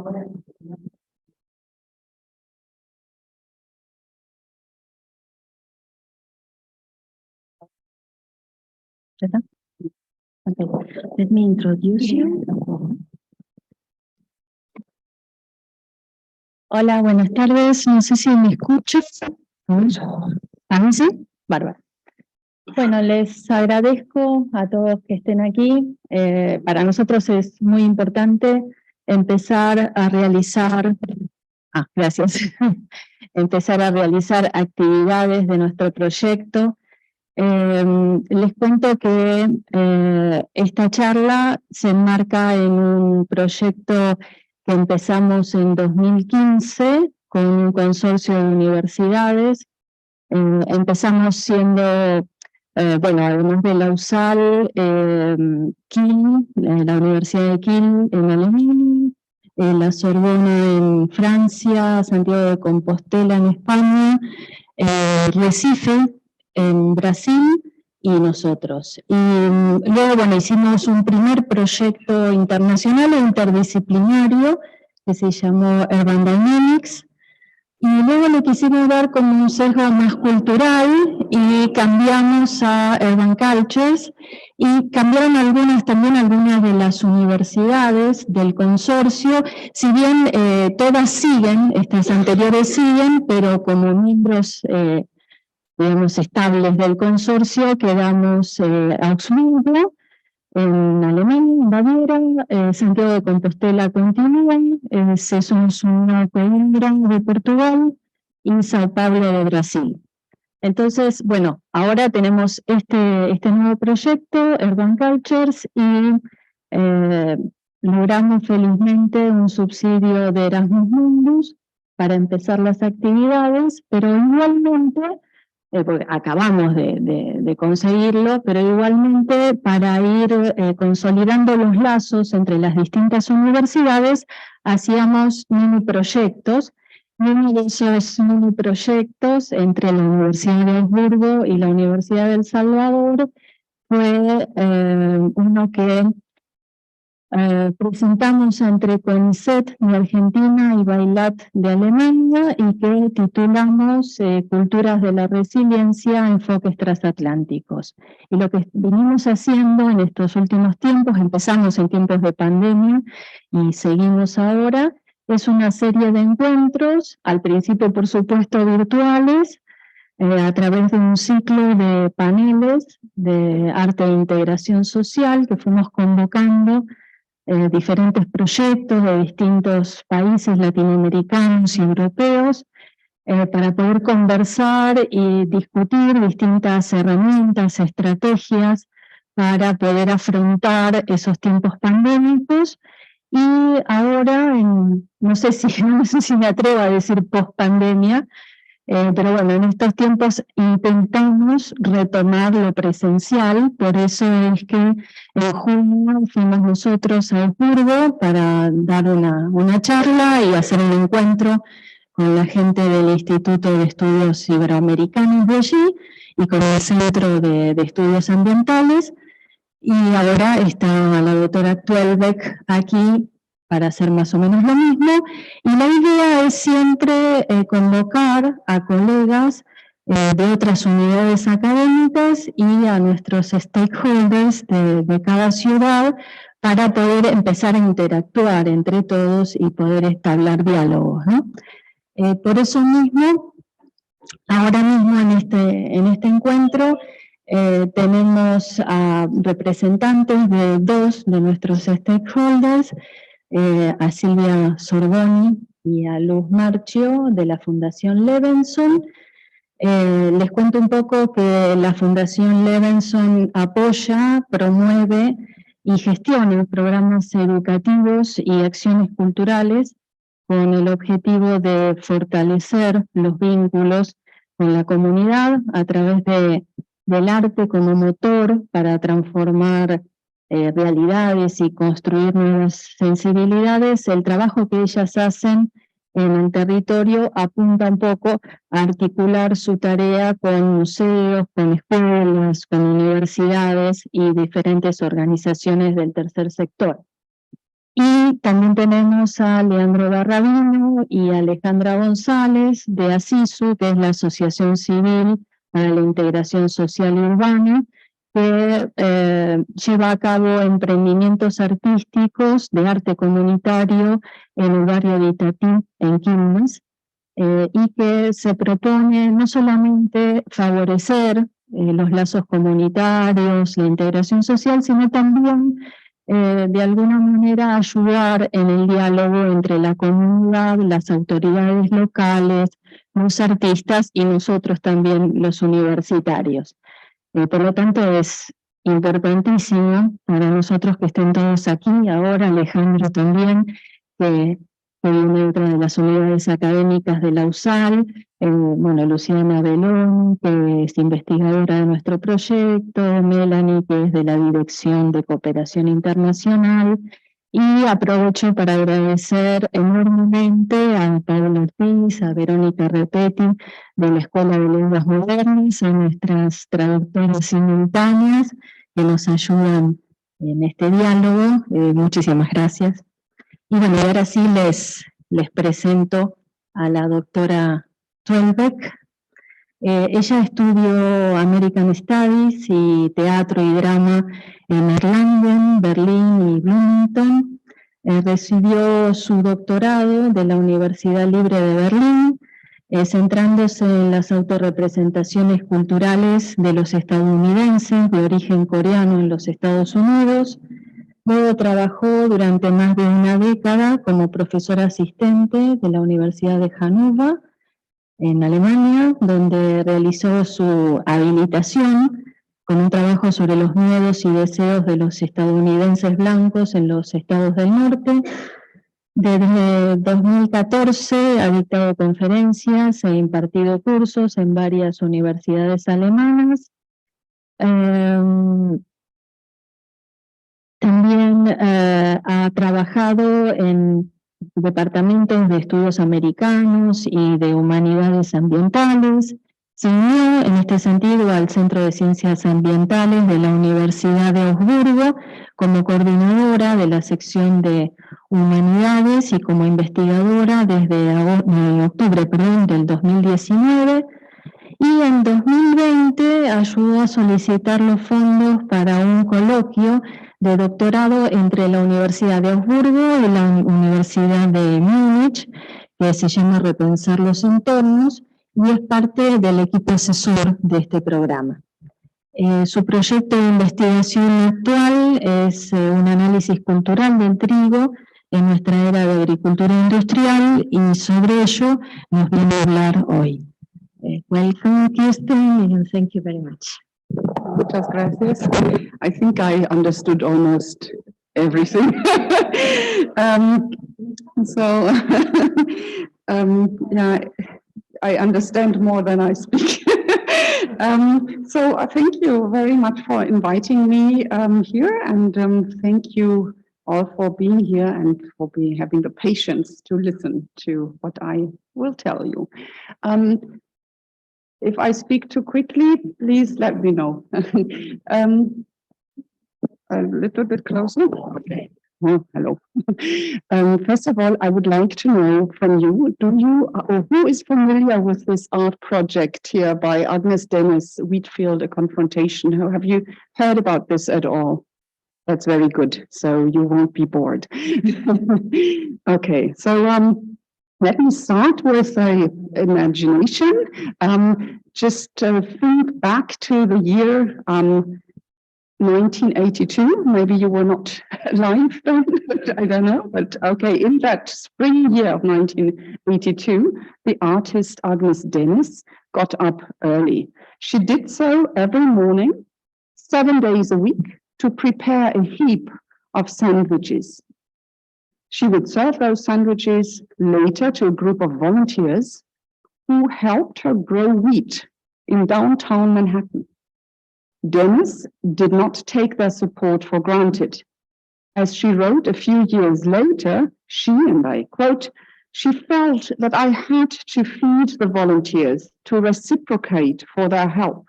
Okay. Let me introduce you. Hola, buenas tardes. No sé si me escuchan. ¿A mí sí? Bárbaro. Bueno, les agradezco a todos que estén aquí. Para nosotros es muy importante empezar a realizar, gracias, empezar a realizar actividades de nuestro proyecto. Les cuento que esta charla se enmarca en un proyecto que empezamos en 2015 con un consorcio de universidades. Empezamos siendo, bueno, además de la USAL, Kiel, la Universidad de Kiel en Alemania, la Sorbona en Francia, Santiago de Compostela en España, Recife en Brasil y nosotros. Y luego, bueno, hicimos un primer proyecto internacional e interdisciplinario que se llamó Urban Dynamics, y luego le quisimos dar como un sesgo más cultural y cambiamos a Urban Cultures, y cambiaron algunas de las universidades del consorcio, si bien todas siguen, estas anteriores siguen, pero como miembros digamos, estables del consorcio, quedamos Augsburg, en Alemania, en Baviera, Santiago de Compostela continúa, Sesonsunga Coimbra de Portugal y Sao Paulo de Brasil. Entonces, bueno, ahora tenemos este nuevo proyecto, Urban Cultures, y logramos felizmente un subsidio de Erasmus Mundus para empezar las actividades, pero igualmente, porque acabamos de conseguirlo, pero igualmente para ir consolidando los lazos entre las distintas universidades, hacíamos mini proyectos, y uno de esos mini proyectos entre la Universidad de Augsburg y la Universidad del Salvador fue uno que presentamos entre CONICET de Argentina y BAYLAT de Alemania, y que titulamos Culturas de la Resiliencia, enfoques transatlánticos. Y lo que venimos haciendo en estos últimos tiempos, empezamos en tiempos de pandemia y seguimos ahora, es una serie de encuentros, al principio por supuesto virtuales, a través de un ciclo de paneles de arte e integración social que fuimos convocando diferentes proyectos de distintos países latinoamericanos y europeos para poder conversar y discutir distintas herramientas, estrategias para poder afrontar esos tiempos pandémicos. Y ahora, no sé si me atrevo a decir post-pandemia, pero bueno, en estos tiempos intentamos retomar lo presencial, por eso es que en junio fuimos nosotros a Augsburg para dar una charla y hacer un encuentro con la gente del Instituto de Estudios Iberoamericanos de allí y con el Centro de Estudios Ambientales, y ahora está la doctora Twelbeck aquí para hacer más o menos lo mismo, y la idea es siempre convocar a colegas de otras unidades académicas y a nuestros stakeholders de cada ciudad para poder empezar a interactuar entre todos y poder establecer diálogos, ¿no? Por eso mismo, ahora mismo en este encuentro, tenemos a representantes de dos de nuestros stakeholders, a Silvia Sorboni y a Luz Marchio de la Fundación Levenson. Les cuento un poco que la Fundación Levenson apoya, promueve y gestiona programas educativos y acciones culturales con el objetivo de fortalecer los vínculos con la comunidad a través del arte como motor para transformar realidades y construir nuevas sensibilidades. El trabajo que ellas hacen en el territorio apunta un poco a articular su tarea con museos, con escuelas, con universidades y diferentes organizaciones del tercer sector. Y también tenemos a Leandro Barrabino y Alejandra González de ASISU, que es la Asociación Civil para la Integración Social y Urbana, que lleva a cabo emprendimientos artísticos de arte comunitario en el barrio de Itatí, en Quilmes, y que se propone no solamente favorecer los lazos comunitarios, la integración social, sino también de alguna manera ayudar en el diálogo entre la comunidad, las autoridades locales, los artistas y nosotros también los universitarios. Por lo tanto es importantísimo para nosotros que estén todos aquí, ahora Alejandro también, que viene dentro de las unidades académicas de la USAL, bueno, Luciana Belón, que es investigadora de nuestro proyecto, Melanie, que es de la Dirección de Cooperación Internacional, y aprovecho para agradecer enormemente a Pablo Ortiz, a Verónica Repetti, de la Escuela de Lenguas Modernas, a nuestras traductoras simultáneas que nos ayudan en este diálogo. Muchísimas gracias. Y bueno, ahora sí les presento a la doctora Twelbeck. Ella estudió American Studies y teatro y drama en Erlangen, Berlín y Bloomington. Recibió su doctorado de la Universidad Libre de Berlín, centrándose en las autorrepresentaciones culturales de los estadounidenses de origen coreano en los Estados Unidos. Luego trabajó durante más de una década como profesora asistente de la Universidad de Hannover, en Alemania, donde realizó su habilitación con un trabajo sobre los miedos y deseos de los estadounidenses blancos en los estados del norte. Desde 2014 ha dictado conferencias e impartido cursos en varias universidades alemanas. También ha trabajado en departamentos de estudios americanos y de humanidades ambientales. Se unió en este sentido al Centro de Ciencias Ambientales de la Universidad de Augsburg como coordinadora de la sección de humanidades y como investigadora desde octubre del 2019. Y en 2020 ayudó a solicitar los fondos para un coloquio de doctorado entre la Universidad de Augsburgo y la Universidad de Múnich, que se llama Repensar los entornos, y es parte del equipo asesor de este programa. Su proyecto de investigación actual es un análisis cultural del trigo en nuestra era de agricultura industrial, y sobre ello nos viene a hablar hoy. Welcome, Kirsten, and thank you very much. Muchas gracias. I think I understood almost everything. Yeah, I understand more than I speak. So thank you very much for inviting me here, and thank you all for being here and for having the patience to listen to what I will tell you. If I speak too quickly, please let me know. A little bit closer. Okay. Oh, hello. First of all, I would like to know from you, who is familiar with this art project here by Agnes Dennis, Wheatfield, A Confrontation? Have you heard about this at all? That's very good. So you won't be bored. Okay, so let me start with an imagination. Just think back to the year 1982. Maybe you were not alive then, I don't know. But okay, in that spring year of 1982, the artist Agnes Dennis got up early. She did so every morning, 7 days a week, to prepare a heap of sandwiches. She would serve those sandwiches later to a group of volunteers who helped her grow wheat in downtown Manhattan. Dennis did not take their support for granted. As she wrote a few years later, she, and I quote, "She felt that I had to feed the volunteers to reciprocate for their help."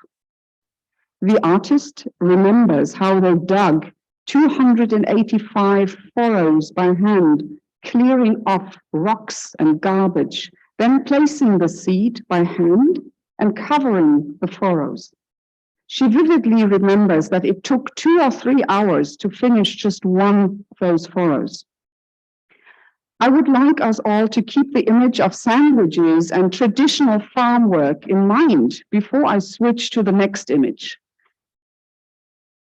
The artist remembers how they dug 285 furrows by hand, clearing off rocks and garbage, then placing the seed by hand and covering the furrows. She vividly remembers that it took 2 or 3 hours to finish just one of those furrows. I would like us all to keep the image of sandwiches and traditional farm work in mind before I switch to the next image.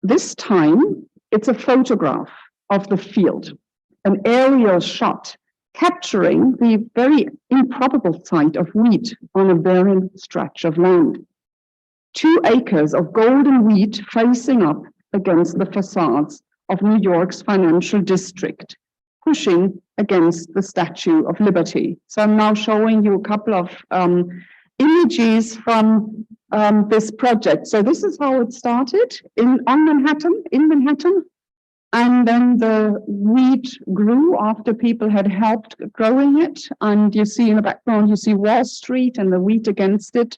This time, it's a photograph of the field, an aerial shot capturing the very improbable sight of wheat on a barren stretch of land. 2 acres of golden wheat facing up against the facades of New York's financial district, pushing against the Statue of Liberty. So I'm now showing you a couple of images from this project. So this is how it started in Manhattan, and then the wheat grew after people had helped growing it. And you see in the background, you see Wall Street and the wheat against it.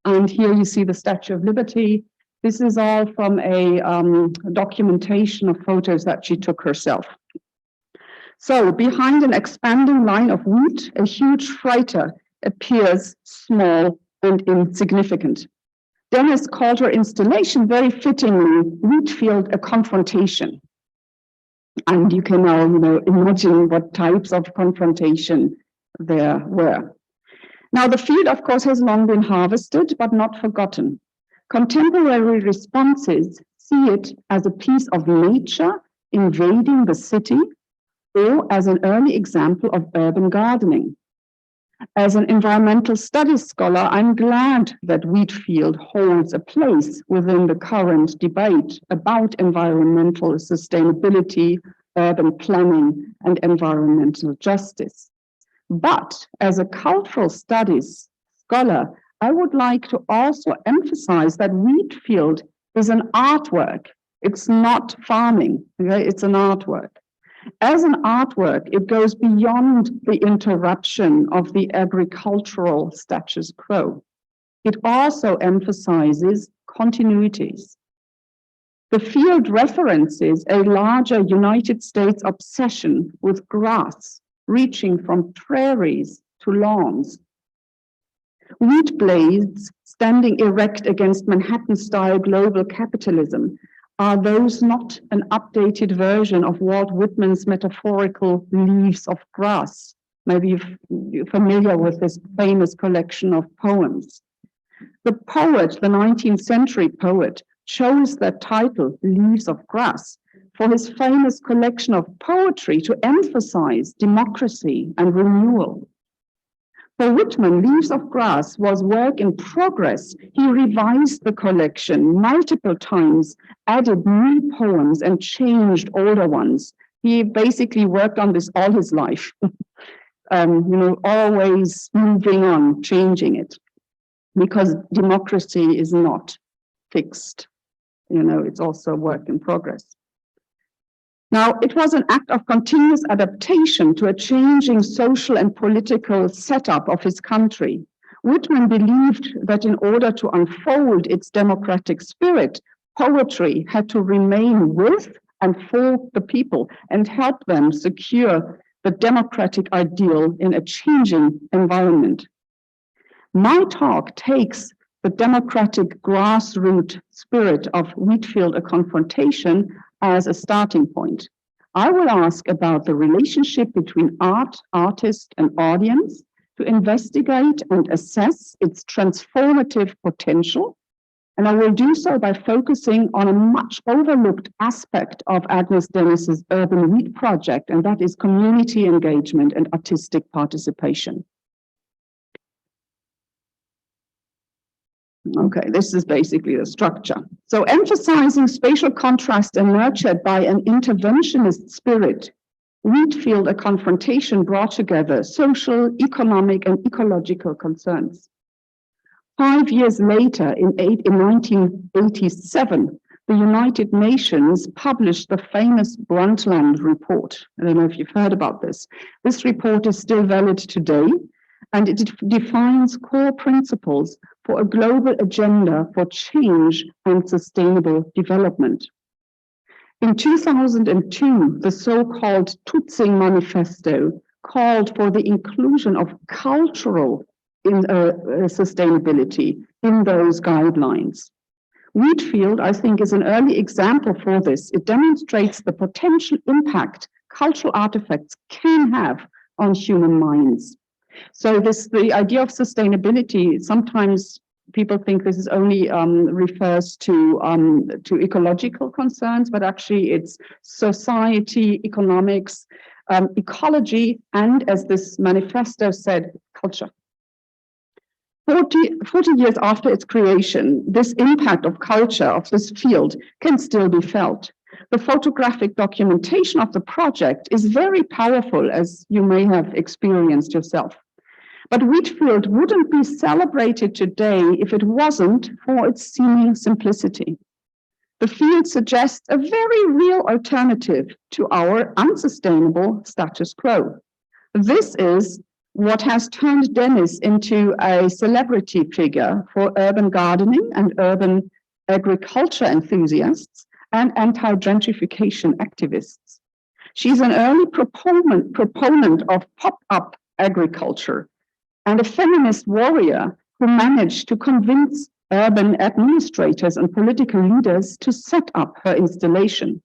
And here you see the Statue of Liberty. This is all from a documentation of photos that she took herself. So behind an expanding line of wheat, a huge freighter appears small and insignificant. Dennis called her installation very fittingly, Wheatfield, a confrontation. And you can now, imagine what types of confrontation there were. Now, the field, of course, has long been harvested, but not forgotten. Contemporary responses see it as a piece of nature invading the city, or as an early example of urban gardening. As an environmental studies scholar, I'm glad that Wheatfield holds a place within the current debate about environmental sustainability, urban planning, and environmental justice. But as a cultural studies scholar, I would like to also emphasize that Wheatfield is an artwork. It's not farming, okay? It's an artwork. As an artwork, it goes beyond the interruption of the agricultural status quo. It also emphasizes continuities. The field references a larger United States obsession with grass, reaching from prairies to lawns. Wheat blades standing erect against Manhattan-style global capitalism. Are those not an updated version of Walt Whitman's metaphorical leaves of grass? Maybe you're familiar with this famous collection of poems. The poet, the 19th century poet, chose that title, Leaves of Grass, for his famous collection of poetry to emphasize democracy and renewal. For Whitman, Leaves of Grass was work in progress. He revised the collection multiple times, added new poems, and changed older ones. He basically worked on this all his life, always moving on, changing it, because democracy is not fixed. It's also a work in progress. Now, it was an act of continuous adaptation to a changing social and political setup of his country. Whitman believed that in order to unfold its democratic spirit, poetry had to remain with and for the people and help them secure the democratic ideal in a changing environment. My talk takes the democratic grassroots spirit of Wheatfield, a confrontation, as a starting point. I will ask about the relationship between art, artist, and audience to investigate and assess its transformative potential. And I will do so by focusing on a much overlooked aspect of Agnes Dennis's Urban Wheat Project, and that is community engagement and artistic participation. Okay, this is basically the structure. So emphasizing spatial contrast and nurtured by an interventionist spirit, Wheatfield, a confrontation, brought together social, economic, and ecological concerns. 5 years later, in 1987, the United Nations published the famous Bruntland Report. I don't know if you've heard about this. This report is still valid today, and it defines core principles for a global agenda for change and sustainable development. In 2002, the so-called Tutzing Manifesto called for the inclusion of cultural sustainability in those guidelines. Wheatfield, I think, is an early example for this. It demonstrates the potential impact cultural artifacts can have on human minds. So the idea of sustainability, sometimes people think this is only refers to ecological concerns, but actually it's society, economics, ecology, and as this manifesto said, culture. 40 years after its creation, this impact of culture of this field can still be felt. The photographic documentation of the project is very powerful, as you may have experienced yourself. But Wheatfield wouldn't be celebrated today if it wasn't for its seeming simplicity. The field suggests a very real alternative to our unsustainable status quo. This is what has turned Dennis into a celebrity figure for urban gardening and urban agriculture enthusiasts and anti-gentrification activists. She's an early proponent of pop-up agriculture and a feminist warrior who managed to convince urban administrators and political leaders to set up her installation.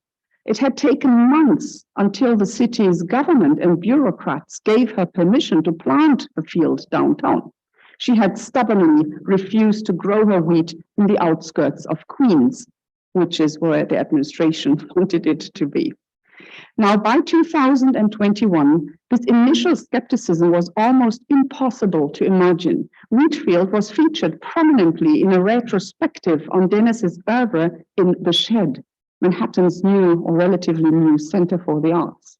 It had taken months until the city's government and bureaucrats gave her permission to plant the field downtown. She had stubbornly refused to grow her wheat in the outskirts of Queens, which is where the administration wanted it to be. Now, by 2021, this initial skepticism was almost impossible to imagine. Wheatfield was featured prominently in a retrospective on Dennis's oeuvre in The Shed, Manhattan's new or relatively new Center for the Arts.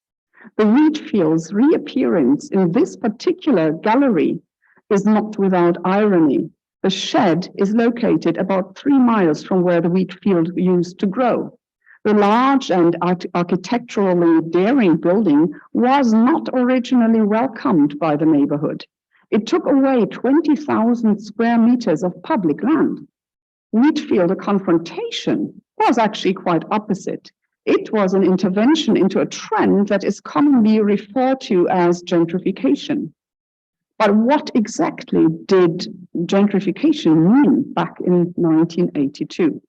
The Wheatfield's reappearance in this particular gallery is not without irony. The Shed is located about 3 miles from where the Wheatfield used to grow. The large and architecturally daring building was not originally welcomed by the neighborhood. It took away 20,000 square meters of public land. Wheatfield, a confrontation, was actually quite opposite. It was an intervention into a trend that is commonly referred to as gentrification. But what exactly did gentrification mean back in 1982?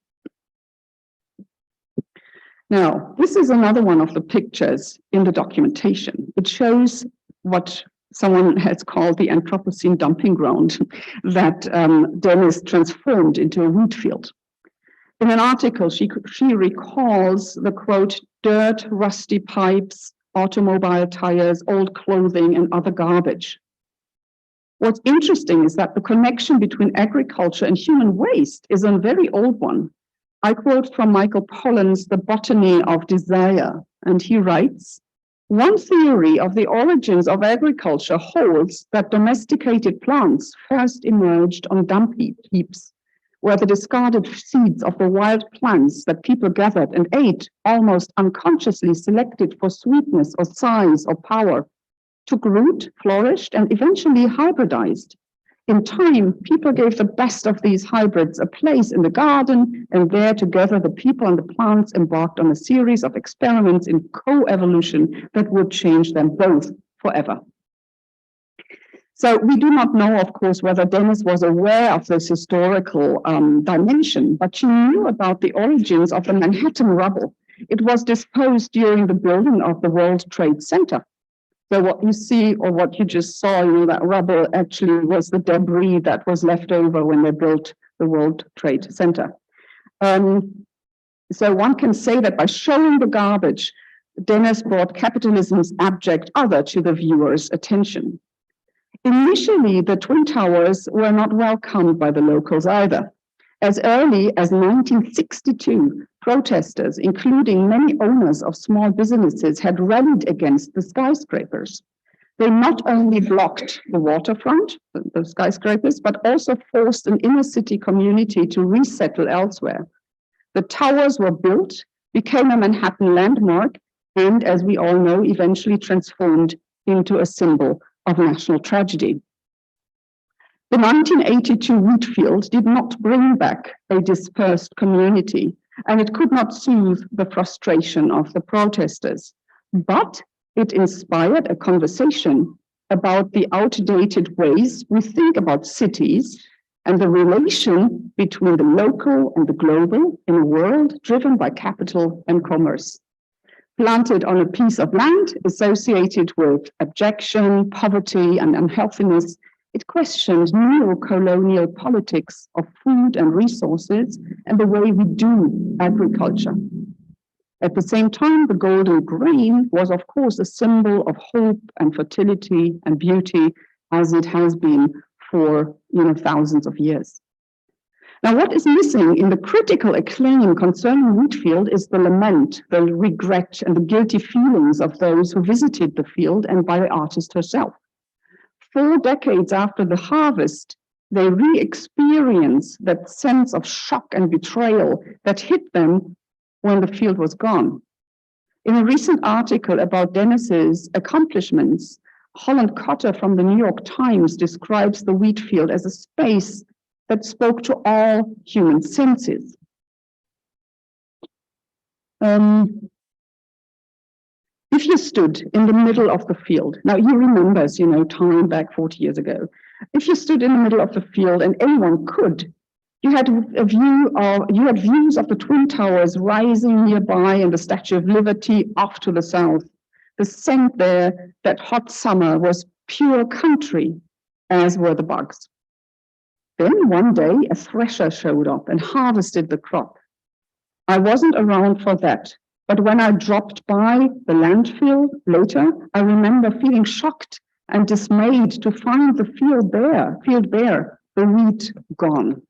Now, this is another one of the pictures in the documentation. It shows what someone has called the Anthropocene dumping ground that Dennis transformed into a wheat field. In an article, she recalls the quote, dirt, rusty pipes, automobile tires, old clothing, and other garbage. What's interesting is that the connection between agriculture and human waste is a very old one. I quote from Michael Pollan's The Botany of Desire, and he writes, one theory of the origins of agriculture holds that domesticated plants first emerged on dump heaps, where the discarded seeds of the wild plants that people gathered and ate, almost unconsciously selected for sweetness or size or power, took root, flourished, and eventually hybridized. In time, people gave the best of these hybrids a place in the garden, and there together the people and the plants embarked on a series of experiments in co-evolution that would change them both forever. So we do not know, of course, whether Dennis was aware of this historical dimension, but she knew about the origins of the Manhattan rubble. It was disposed during the building of the World Trade Center. So what you see, or what you just saw, that rubble actually was the debris that was left over when they built the World Trade Center. So one can say that by showing the garbage, Dennis brought capitalism's abject other to the viewer's attention. Initially, the Twin Towers were not welcomed by the locals either. As early as 1962, protesters, including many owners of small businesses, had rallied against the skyscrapers. They not only blocked the waterfront, the skyscrapers, but also forced an inner city community to resettle elsewhere. The towers were built, became a Manhattan landmark, and as we all know, eventually transformed into a symbol of national tragedy. The 1982 Wheatfield did not bring back a dispersed community. and it could not soothe the frustration of the protesters. But it inspired a conversation about the outdated ways we think about cities and the relation between the local and the global in a world driven by capital and commerce. Planted on a piece of land associated with abjection, poverty, and unhealthiness, it questioned neo-colonial politics of food and resources and the way we do agriculture. At the same time, the golden grain was, of course, a symbol of hope and fertility and beauty, as it has been for thousands of years. Now, what is missing in the critical acclaim concerning Wheatfield is the lament, the regret, and the guilty feelings of those who visited the field and by the artist herself. 4 decades after the harvest, they re-experience that sense of shock and betrayal that hit them when the field was gone. In a recent article about Dennis's accomplishments, Holland Cotter from the New York Times describes the wheat field as a space that spoke to all human senses. If you stood in the middle of the field, now he remembers, time back 40 years ago. If you stood in the middle of the field, and anyone could, you had views of the Twin Towers rising nearby and the Statue of Liberty off to the south. The scent there that hot summer was pure country, as were the bugs. Then one day a thresher showed up and harvested the crop. I wasn't around for that, but when I dropped by the landfill later, I remember feeling shocked and dismayed to find the field bare, the wheat gone.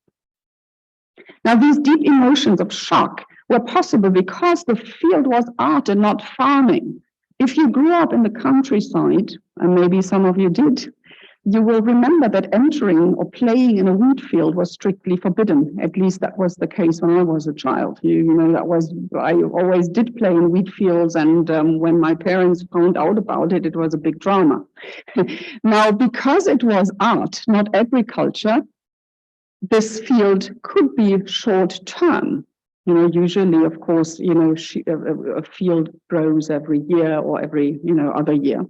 Now, these deep emotions of shock were possible because the field was art and not farming. If you grew up in the countryside, and maybe some of you did, you will remember that entering or playing in a wheat field was strictly forbidden. At least that was the case when I was a child. I always did play in wheat fields, and when my parents found out about it, it was a big drama. Now, because it was art, not agriculture, this field could be short term. Usually, of course, a field grows every year or every, other year.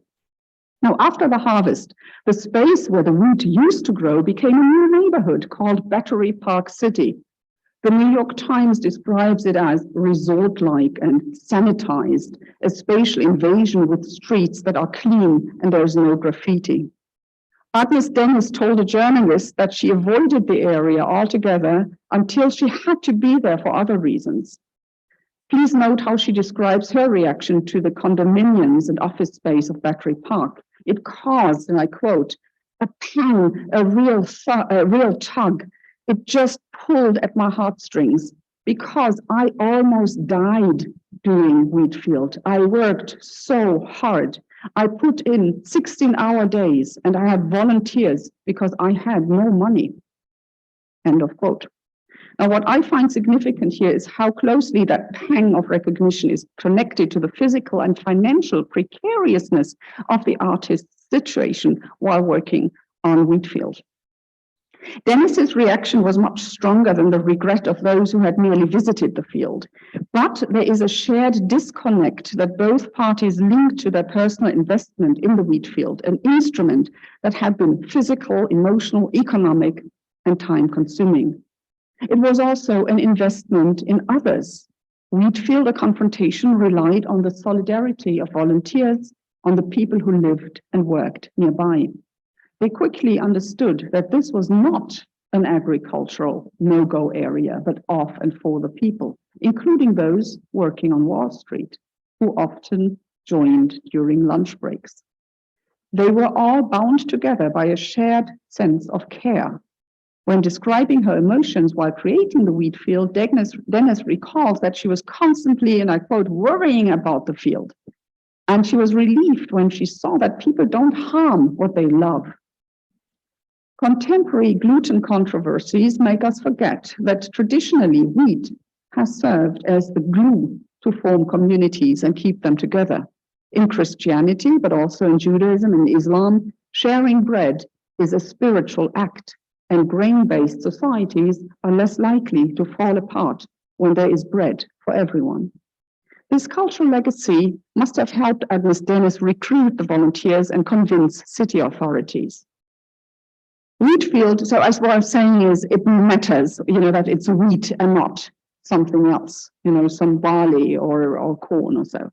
Now, after the harvest, the space where the wheat used to grow became a new neighborhood called Battery Park City. The New York Times describes it as resort-like and sanitized, a spatial invasion with streets that are clean and there's no graffiti. Agnes Dennis told a journalist that she avoided the area altogether until she had to be there for other reasons. Please note how she describes her reaction to the condominiums and office space of Battery Park. It caused, and I quote, a pang, a real tug. It just pulled at my heartstrings because I almost died doing Wheatfield. I worked so hard. I put in 16-hour days and I had volunteers because I had no money. End of quote. Now, what I find significant here is how closely that pang of recognition is connected to the physical and financial precariousness of the artist's situation while working on Wheatfield. Dennis's reaction was much stronger than the regret of those who had merely visited the field. But there is a shared disconnect that both parties linked to their personal investment in the wheat field, an instrument that had been physical, emotional, economic, and time-consuming. It was also an investment in others. Wheatfield, a confrontation, relied on the solidarity of volunteers, on the people who lived and worked nearby. They quickly understood that this was not an agricultural no-go area, but of and for the people, including those working on Wall Street, who often joined during lunch breaks. They were all bound together by a shared sense of care. When describing her emotions while creating the wheat field, Dennis recalls that she was constantly, and I quote, worrying about the field. And she was relieved when she saw that people don't harm what they love. Contemporary gluten controversies make us forget that traditionally wheat has served as the glue to form communities and keep them together. In Christianity, but also in Judaism and Islam, sharing bread is a spiritual act, and grain-based societies are less likely to fall apart when there is bread for everyone. This cultural legacy must have helped Agnes Dennis recruit the volunteers and convince city authorities. Wheatfield, so as what I'm saying is it matters, that it's wheat and not something else, some barley or corn or so.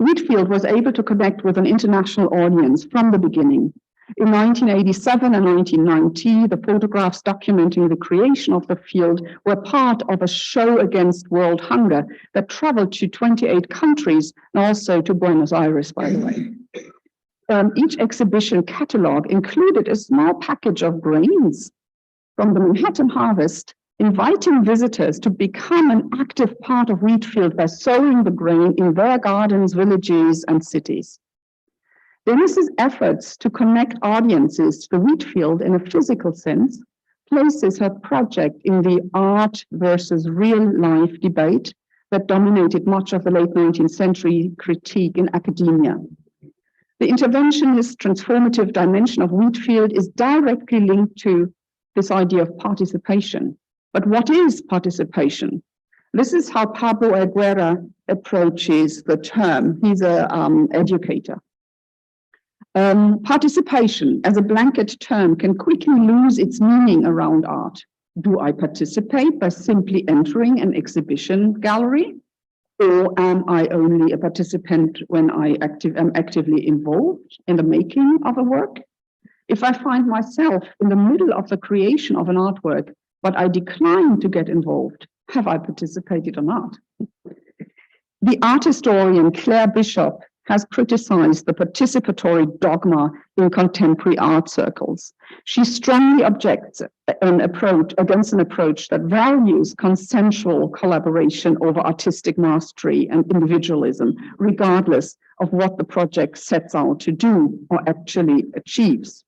Wheatfield was able to connect with an international audience from the beginning. In 1987 and 1990, the photographs documenting the creation of the field were part of a show against world hunger that traveled to 28 countries and also to Buenos Aires, by the way. Each exhibition catalog included a small package of grains from the Manhattan harvest, inviting visitors to become an active part of Wheatfield by sowing the grain in their gardens, villages, and cities. Dennis's efforts to connect audiences to the Wheatfield in a physical sense places her project in the art versus real life debate that dominated much of the late 19th century critique in academia. The interventionist transformative dimension of Wheatfield is directly linked to this idea of participation. But what is participation? This is how Pablo Aguirre approaches the term. He's an educator. Participation as a blanket term can quickly lose its meaning around art. Do I participate by simply entering an exhibition gallery? Or am I only a participant when I am actively involved in the making of a work? If I find myself in the middle of the creation of an artwork, but I decline to get involved, have I participated or not? The art historian Claire Bishop has criticized the participatory dogma in contemporary art circles. She strongly objects against an approach that values consensual collaboration over artistic mastery and individualism, regardless of what the project sets out to do or actually achieves.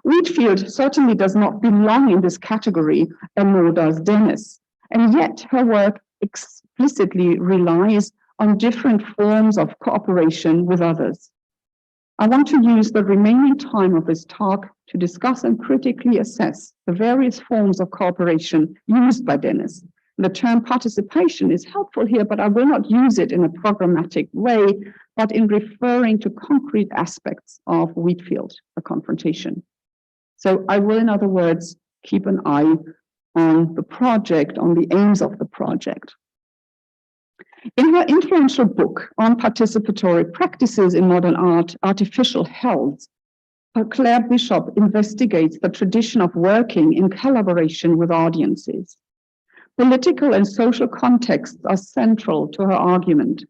Wheatfield certainly does not belong in this category, and nor does Dennis, and yet her work explicitly relies on different forms of cooperation with others. I want to use the remaining time of this talk to discuss and critically assess the various forms of cooperation used by Dennis. The term participation is helpful here, but I will not use it in a programmatic way, but in referring to concrete aspects of Wheatfield, a confrontation. So I will, in other words, keep an eye on the project, on the aims of the project. In her influential book on participatory practices in modern art, Artificial Health, Claire Bishop investigates the tradition of working in collaboration with audiences. Political and social contexts are central to her argument.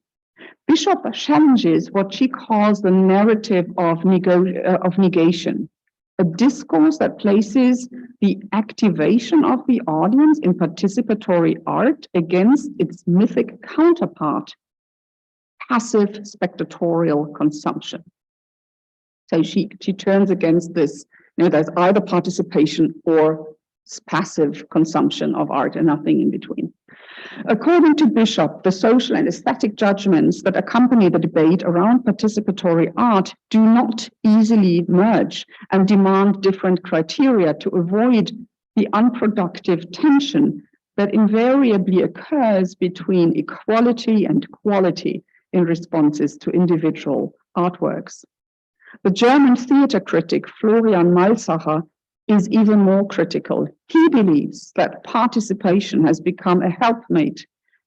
Bishop challenges what she calls the narrative of negation, a discourse that places the activation of the audience in participatory art against its mythic counterpart, passive spectatorial consumption. So she turns against this, there's either participation or passive consumption of art and nothing in between. According to Bishop, the social and aesthetic judgments that accompany the debate around participatory art do not easily merge and demand different criteria to avoid the unproductive tension that invariably occurs between equality and quality in responses to individual artworks. The German theater critic Florian Malzacher is even more critical. He believes that participation has become a helpmate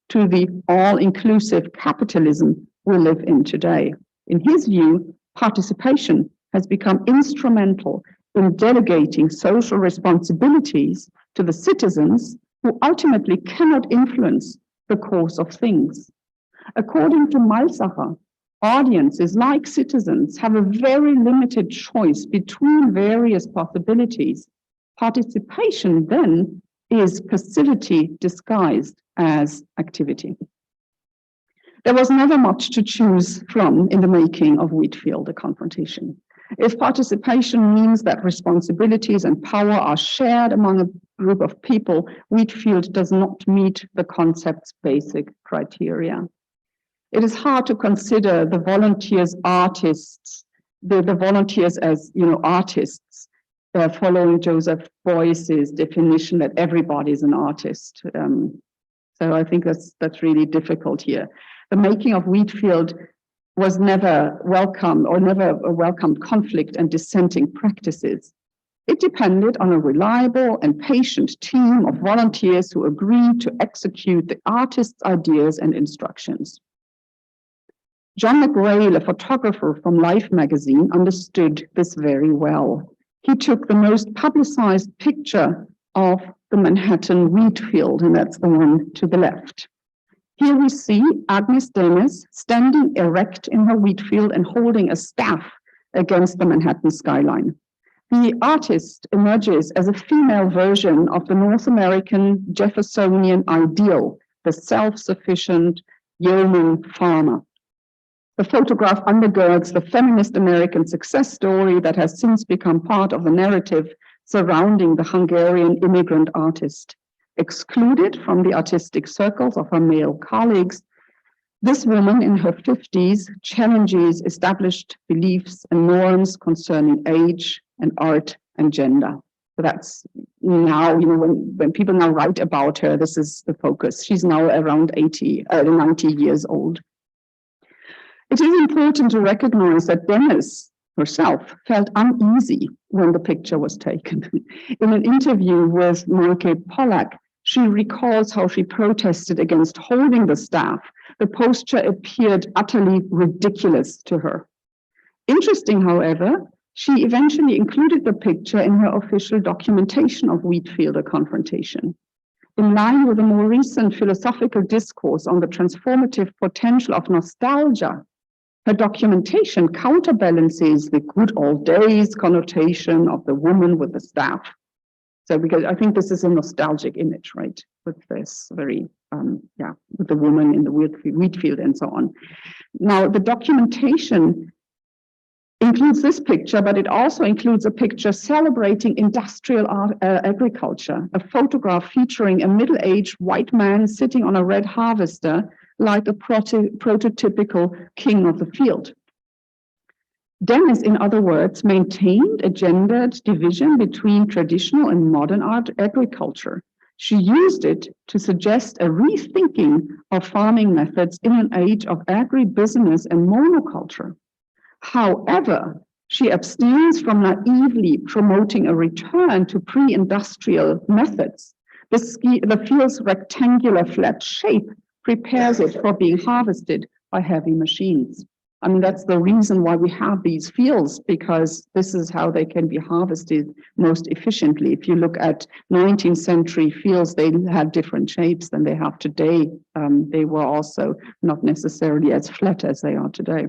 to the all-inclusive capitalism we live in today. In his view, participation has become instrumental in delegating social responsibilities to the citizens who ultimately cannot influence the course of things. According to Malzacher, audiences, like citizens, have a very limited choice between various possibilities. Participation, then, is passivity disguised as activity. There was never much to choose from in the making of Wheatfield, a confrontation. If participation means that responsibilities and power are shared among a group of people, Wheatfield does not meet the concept's basic criteria. It is hard to consider the volunteers artists, the volunteers as artists, following Joseph Beuys's definition that everybody is an artist. So I think that's really difficult here. The making of Wheatfield was never welcome or never a welcomed conflict and dissenting practices. It depended on a reliable and patient team of volunteers who agreed to execute the artist's ideas and instructions. John McGrail, a photographer from Life magazine, understood this very well. He took the most publicized picture of the Manhattan Wheatfield, and that's the one to the left. Here we see Agnes Dennis standing erect in her wheatfield and holding a staff against the Manhattan skyline. The artist emerges as a female version of the North American Jeffersonian ideal, the self-sufficient yeoman farmer. The photograph undergirds the feminist American success story that has since become part of the narrative surrounding the Hungarian immigrant artist. Excluded from the artistic circles of her male colleagues, this woman in her 50s challenges established beliefs and norms concerning age and art and gender. So that's now, when people now write about her, this is the focus. She's now around 90 years old. It is important to recognize that Dennis herself felt uneasy when the picture was taken. In an interview with Marke Pollack, she recalls how she protested against holding the staff. The posture appeared utterly ridiculous to her. Interesting, however, she eventually included the picture in her official documentation of Wheatfield, A Confrontation. In line with a more recent philosophical discourse on the transformative potential of nostalgia, her documentation counterbalances the good old days connotation of the woman with the staff. So because I think this is a nostalgic image, right? With this very, with the woman in the wheatfield and so on. Now, the documentation includes this picture, but it also includes a picture celebrating industrial agriculture, a photograph featuring a middle-aged white man sitting on a red harvester like a prototypical king of the field. Dennis, in other words, maintained a gendered division between traditional and modern art agriculture. She used it to suggest a rethinking of farming methods in an age of agribusiness and monoculture. However, she abstains from naively promoting a return to pre-industrial methods. The field's rectangular flat shape prepares it for being harvested by heavy machines. I mean, that's the reason why we have these fields, because this is how they can be harvested most efficiently. If you look at 19th century fields, they had different shapes than they have today. They were also not necessarily as flat as they are today.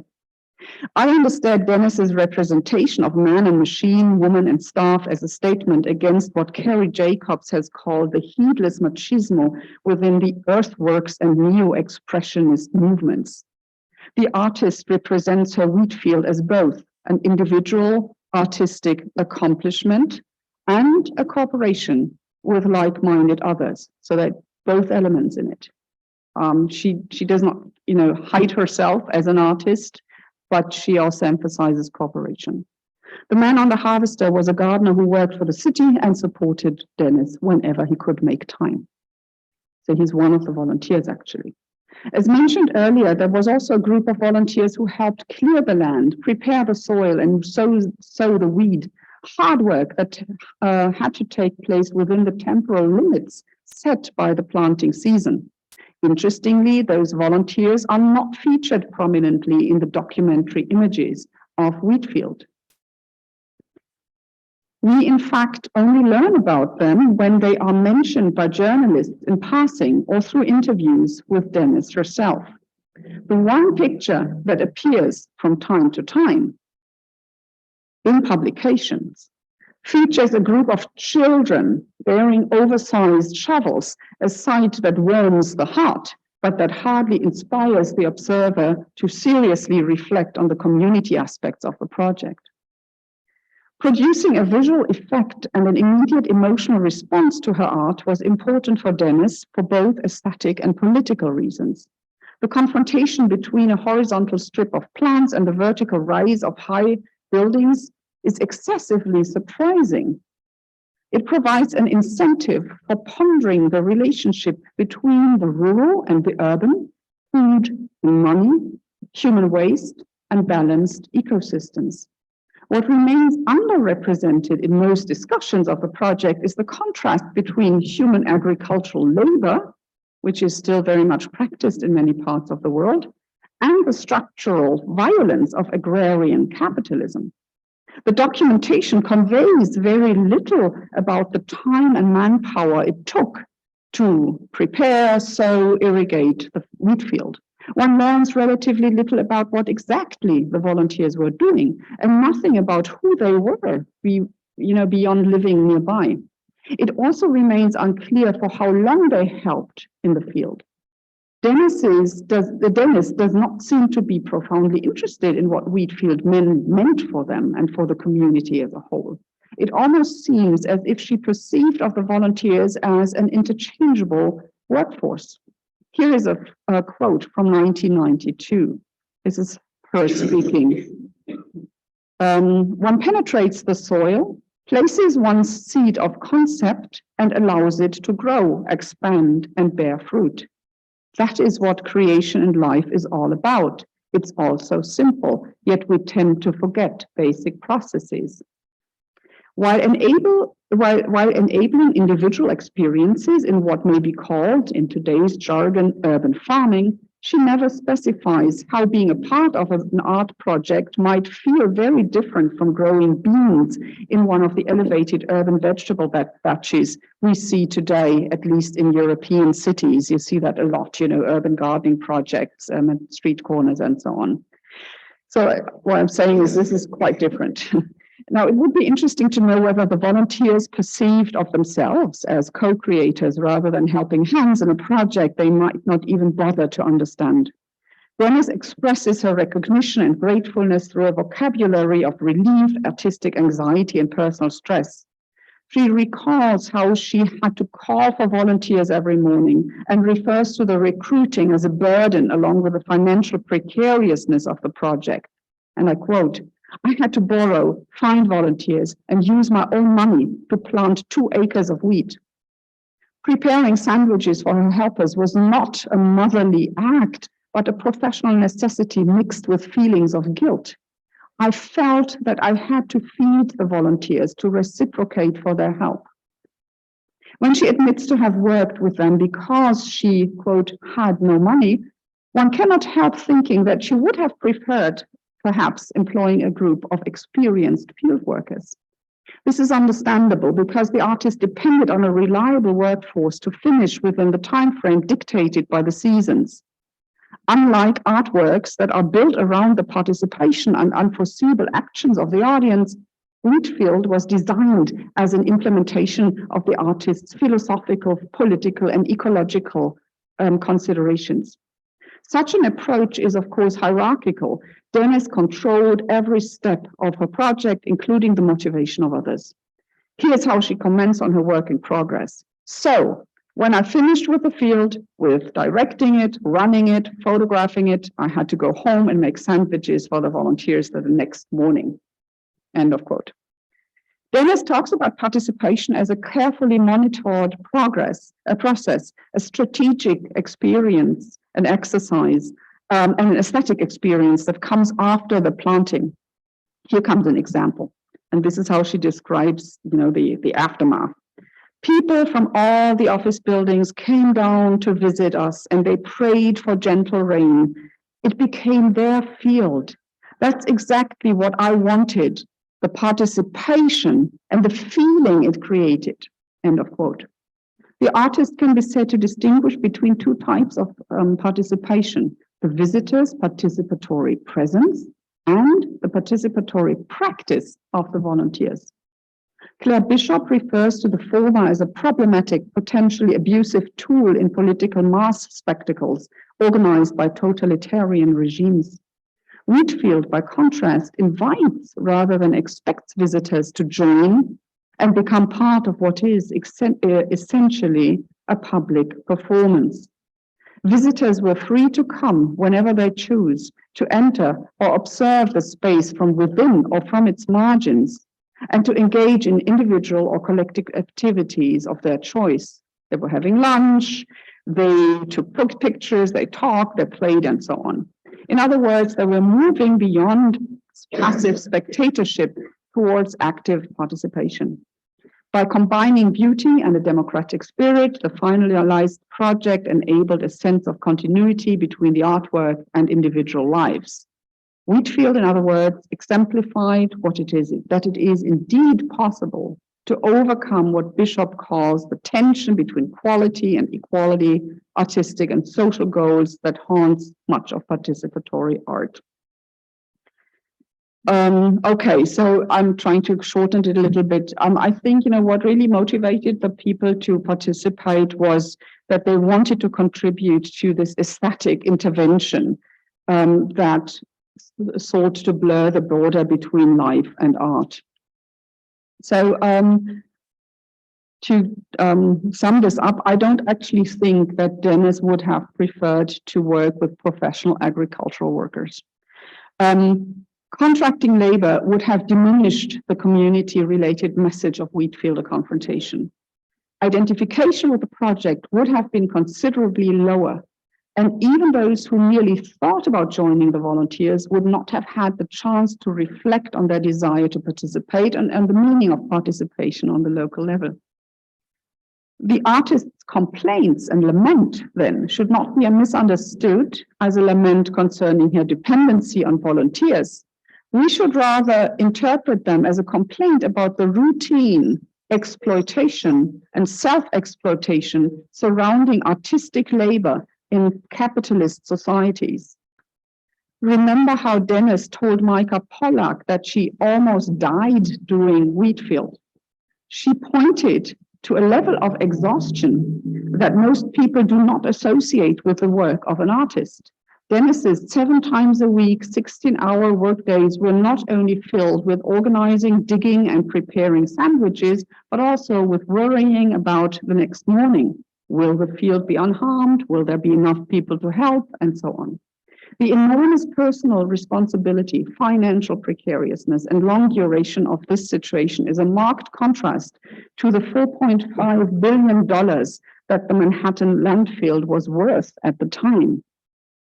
I understand Dennis's representation of man and machine, woman and staff as a statement against what Carrie Jacobs has called the heedless machismo within the earthworks and neo-expressionist movements. The artist represents her wheatfield as both an individual artistic accomplishment and a cooperation with like-minded others. So that both elements in it. She does not, hide herself as an artist, but she also emphasizes cooperation. The man on the harvester was a gardener who worked for the city and supported Dennis whenever he could make time. So he's one of the volunteers, actually. As mentioned earlier, there was also a group of volunteers who helped clear the land, prepare the soil, and sow the weed. Hard work that had to take place within the temporal limits set by the planting season. Interestingly, those volunteers are not featured prominently in the documentary images of Wheatfield. We, in fact, only learn about them when they are mentioned by journalists in passing or through interviews with Dennis herself. The one picture that appears from time to time in publications features a group of children bearing oversized shovels, a sight that warms the heart, but that hardly inspires the observer to seriously reflect on the community aspects of the project. Producing a visual effect and an immediate emotional response to her art was important for Dennis for both aesthetic and political reasons. The confrontation between a horizontal strip of plants and the vertical rise of high buildings is excessively surprising. It provides an incentive for pondering the relationship between the rural and the urban, food and money, human waste, and balanced ecosystems. What remains underrepresented in most discussions of the project is the contrast between human agricultural labor, which is still very much practiced in many parts of the world, and the structural violence of agrarian capitalism. The documentation conveys very little about the time and manpower it took to prepare, sow, irrigate the wheat field. One learns relatively little about what exactly the volunteers were doing, and nothing about who they were, beyond living nearby. It also remains unclear for how long they helped in the field. Dennis does not seem to be profoundly interested in what Wheatfield meant for them and for the community as a whole. It almost seems as if she perceived of the volunteers as an interchangeable workforce. Here is a quote from 1992. This is her speaking. One penetrates the soil, places one's seed of concept, and allows it to grow, expand, and bear fruit. That is what creation and life is all about. It's all so simple, yet we tend to forget basic processes. While enabling individual experiences in what may be called, in today's jargon, urban farming, she never specifies how being a part of an art project might feel very different from growing beans in one of the elevated urban vegetable batches we see today, at least in European cities. You see that a lot, urban gardening projects at street corners and so on. So what I'm saying is this is quite different. Now, it would be interesting to know whether the volunteers perceived of themselves as co-creators rather than helping hands in a project they might not even bother to understand. Dennis expresses her recognition and gratefulness through a vocabulary of relief, artistic anxiety, and personal stress. She recalls how she had to call for volunteers every morning and refers to the recruiting as a burden along with the financial precariousness of the project. And I quote, "I had to borrow, find volunteers, and use my own money to plant 2 acres of wheat." Preparing sandwiches for her helpers was not a motherly act, but a professional necessity mixed with feelings of guilt. I felt that I had to feed the volunteers to reciprocate for their help. When she admits to have worked with them because she, quote, "had no money," one cannot help thinking that she would have preferred perhaps employing a group of experienced field workers. This is understandable because the artist depended on a reliable workforce to finish within the time frame dictated by the seasons. Unlike artworks that are built around the participation and unforeseeable actions of the audience, Wheatfield was designed as an implementation of the artist's philosophical, political, and ecological considerations. Such an approach is, of course, hierarchical. Dennis controlled every step of her project, including the motivation of others. Here's how she comments on her work in progress. "So, when I finished with the field, with directing it, running it, photographing it, I had to go home and make sandwiches for the volunteers for the next morning." End of quote. Dennis talks about participation as a carefully monitored process, a strategic experience, an exercise, and an aesthetic experience that comes after the planting. Here comes an example, and this is how she describes, the aftermath. "People from all the office buildings came down to visit us, and they prayed for gentle rain. It became their field. That's exactly what I wanted, the participation and the feeling it created." End of quote. The artist can be said to distinguish between 2 types of participation: the visitor's participatory presence and the participatory practice of the volunteers. Claire Bishop refers to the former as a problematic, potentially abusive tool in political mass spectacles organized by totalitarian regimes. Wheatfield, by contrast, invites rather than expects visitors to join and become part of what is essentially a public performance. Visitors were free to come whenever they choose, to enter or observe the space from within or from its margins. and to engage in individual or collective activities of their choice. They were having lunch, they took pictures, they talked, they played, and so on. In other words, they were moving beyond passive spectatorship towards active participation. By combining beauty and a democratic spirit, the finalized project enabled a sense of continuity between the artwork and individual lives. Wheatfield, in other words, exemplified that it is indeed possible to overcome what Bishop calls the tension between quality and equality, artistic and social goals that haunts much of participatory art. Okay, so I'm trying to shorten it a little bit. I think, what really motivated the people to participate was that they wanted to contribute to this aesthetic intervention that sought to blur the border between life and art. So to sum this up, I don't actually think that Dennis would have preferred to work with professional agricultural workers. Contracting labor would have diminished the community-related message of Wheatfield, a confrontation. Identification with the project would have been considerably lower, and even those who merely thought about joining the volunteers would not have had the chance to reflect on their desire to participate and the meaning of participation on the local level. The artist's complaints and lament, then, should not be misunderstood as a lament concerning her dependency on volunteers. We should rather interpret them as a complaint about the routine exploitation and self-exploitation surrounding artistic labor in capitalist societies. Remember how Dennis told Micah Pollack that she almost died doing Wheatfield. She pointed to a level of exhaustion that most people do not associate with the work of an artist. Dennis's 7 times a week, 16-hour workdays were not only filled with organizing, digging, and preparing sandwiches, but also with worrying about the next morning. Will the field be unharmed? Will there be enough people to help? And so on. The enormous personal responsibility, financial precariousness, and long duration of this situation is a marked contrast to the $4.5 billion that the Manhattan landfill was worth at the time.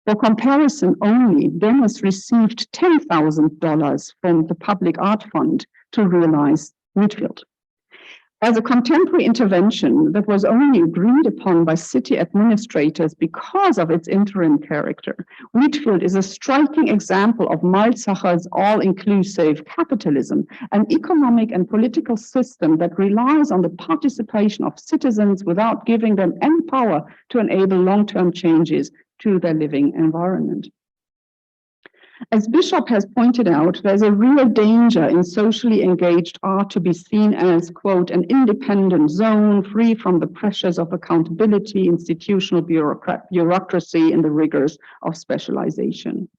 For comparison only, Dennis received $10,000 from the Public Art Fund to realize Wheatfield. As a contemporary intervention that was only agreed upon by city administrators because of its interim character, Wheatfield is a striking example of Malzacher's all-inclusive capitalism, an economic and political system that relies on the participation of citizens without giving them any power to enable long-term changes to their living environment. As Bishop has pointed out, there's a real danger in socially engaged art to be seen as, quote, an independent zone free from the pressures of accountability, institutional bureaucracy, and the rigors of specialization.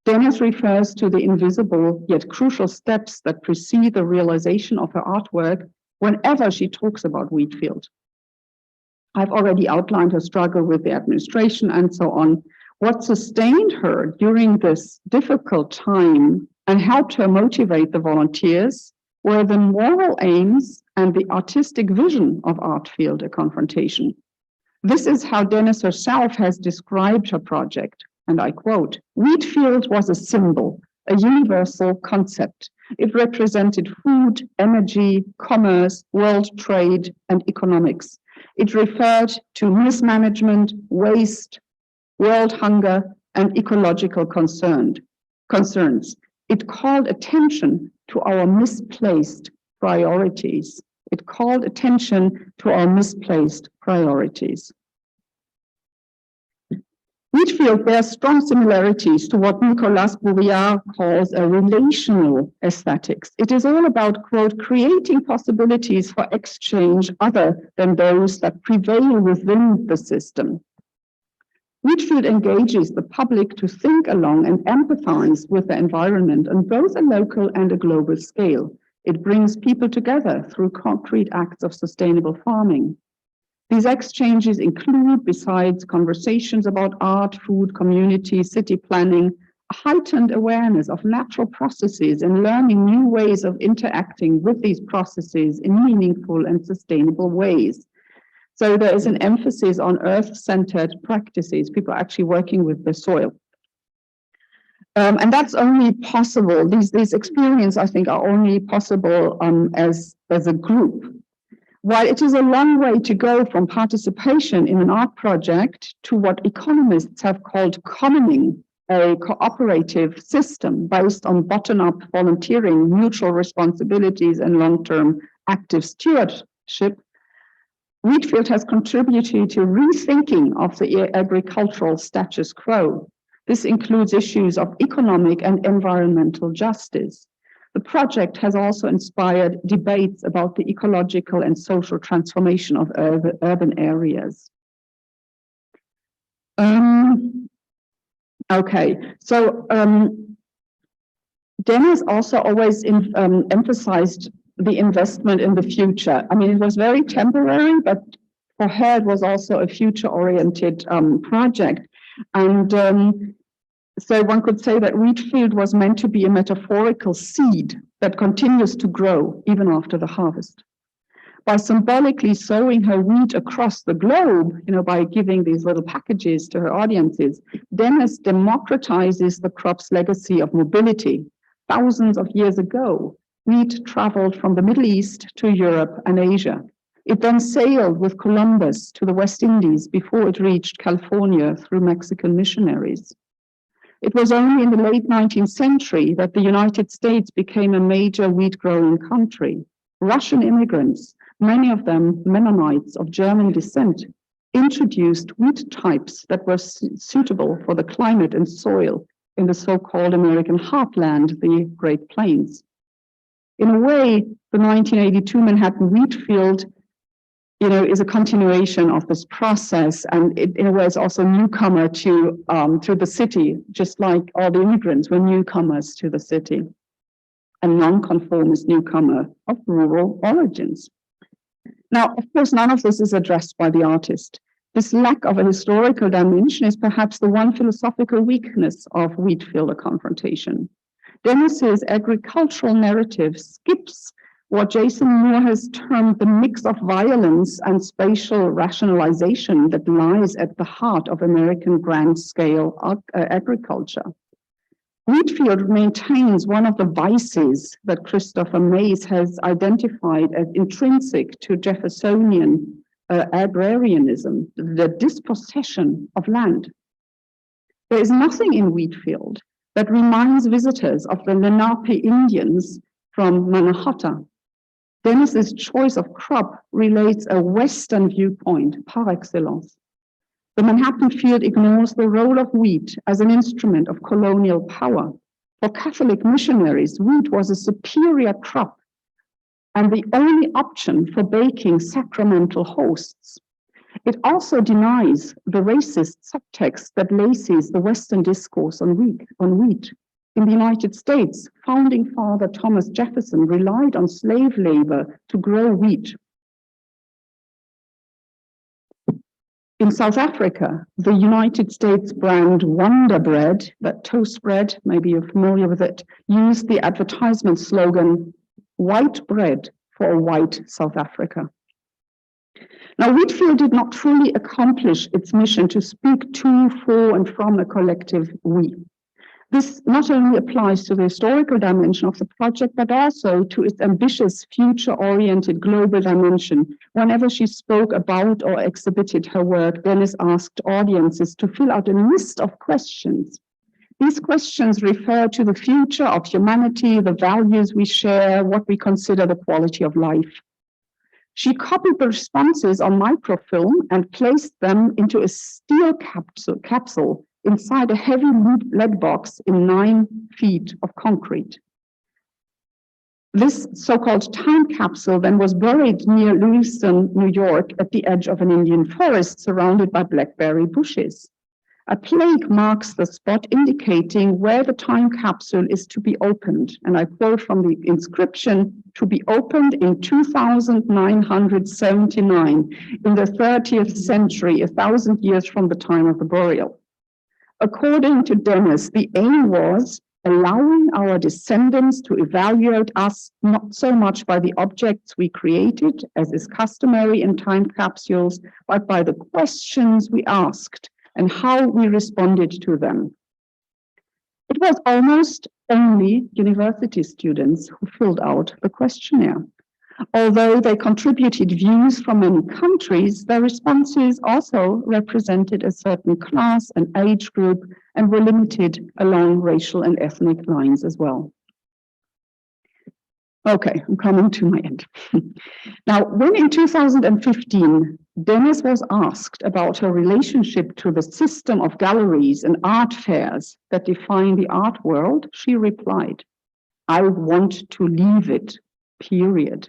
Dennis refers to the invisible yet crucial steps that precede the realization of her artwork whenever she talks about Wheatfield. I've already outlined her struggle with the administration and so on. What sustained her during this difficult time and helped her motivate the volunteers were the moral aims and the artistic vision of Artfield, a confrontation. This is how Dennis herself has described her project, and I quote, "Wheatfield was a symbol, a universal concept. It represented food, energy, commerce, world trade, and economics. It referred to mismanagement, waste, world hunger, and ecological concerns. It called attention to our misplaced priorities. Wheatfield bears strong similarities to what Nicolas Bourriard calls a relational aesthetics. It is all about, quote, creating possibilities for exchange other than those that prevail within the system. Wheatfield engages the public to think along and empathize with the environment on both a local and a global scale. It brings people together through concrete acts of sustainable farming. These exchanges include, besides conversations about art, food, community, city planning, heightened awareness of natural processes and learning new ways of interacting with these processes in meaningful and sustainable ways. So there is an emphasis on earth-centered practices, people actually working with the soil. And that's only possible, these experiences, I think, are only possible as a group. While it is a long way to go from participation in an art project to what economists have called commoning, a cooperative system based on bottom-up volunteering, mutual responsibilities, and long-term active stewardship, Wheatfield has contributed to rethinking of the agricultural status quo. This includes issues of economic and environmental justice. The project has also inspired debates about the ecological and social transformation of urban areas. Okay, so Dennis also always emphasized the investment in the future. I mean, it was very temporary, but for her, it was also a future-oriented project. And so one could say that Wheatfield was meant to be a metaphorical seed that continues to grow even after the harvest. By symbolically sowing her wheat across the globe, by giving these little packages to her audiences, Dennis democratizes the crop's legacy of mobility. Thousands of years ago, wheat traveled from the Middle East to Europe and Asia. It then sailed with Columbus to the West Indies before it reached California through Mexican missionaries. It was only in the late 19th century that the United States became a major wheat-growing country. Russian immigrants, many of them Mennonites of German descent, introduced wheat types that were suitable for the climate and soil in the so-called American heartland, the Great Plains. In a way, the 1982 Manhattan wheat field, is a continuation of this process, and it, in a way, is also a newcomer to the city, just like all the immigrants were newcomers to the city, a nonconformist newcomer of rural origins. Now, of course, none of this is addressed by the artist. This lack of a historical dimension is perhaps the one philosophical weakness of Wheatfield, A Confrontation. Dennis's agricultural narrative skips what Jason Moore has termed the mix of violence and spatial rationalization that lies at the heart of American grand-scale agriculture. Wheatfield maintains one of the vices that Christopher Mays has identified as intrinsic to Jeffersonian agrarianism, the dispossession of land. There is nothing in Wheatfield that reminds visitors of the Lenape Indians from Mannahatta. Dennis's choice of crop relates a Western viewpoint par excellence. The Manhattan field ignores the role of wheat as an instrument of colonial power. For Catholic missionaries, wheat was a superior crop and the only option for baking sacramental hosts. It also denies the racist subtext that laces the Western discourse on wheat. In the United States, founding father Thomas Jefferson relied on slave labor to grow wheat. In South Africa, the United States brand Wonder Bread, that toast bread, maybe you're familiar with it, used the advertisement slogan, "White bread for a white South Africa." Now, Wheatfield did not truly accomplish its mission to speak to, for, and from a collective we. This not only applies to the historical dimension of the project, but also to its ambitious, future-oriented global dimension. Whenever she spoke about or exhibited her work, Dennis asked audiences to fill out a list of questions. These questions refer to the future of humanity, the values we share, what we consider the quality of life. She copied the responses on microfilm and placed them into a steel capsule inside a heavy lead box in 9 feet of concrete. This so-called time capsule then was buried near Lewiston, New York, at the edge of an Indian forest surrounded by blackberry bushes. A plaque marks the spot, indicating where the time capsule is to be opened. And I quote from the inscription, "To be opened in 2979, in the 30th century, 1,000 years from the time of the burial." According to Dennis, the aim was allowing our descendants to evaluate us not so much by the objects we created, as is customary in time capsules, but by the questions we asked and how we responded to them. It was almost only university students who filled out the questionnaire. Although they contributed views from many countries, their responses also represented a certain class and age group and were limited along racial and ethnic lines as well. Okay, I'm coming to my end. Now, when in 2015, Dennis was asked about her relationship to the system of galleries and art fairs that define the art world, she replied, "I want to leave it, period."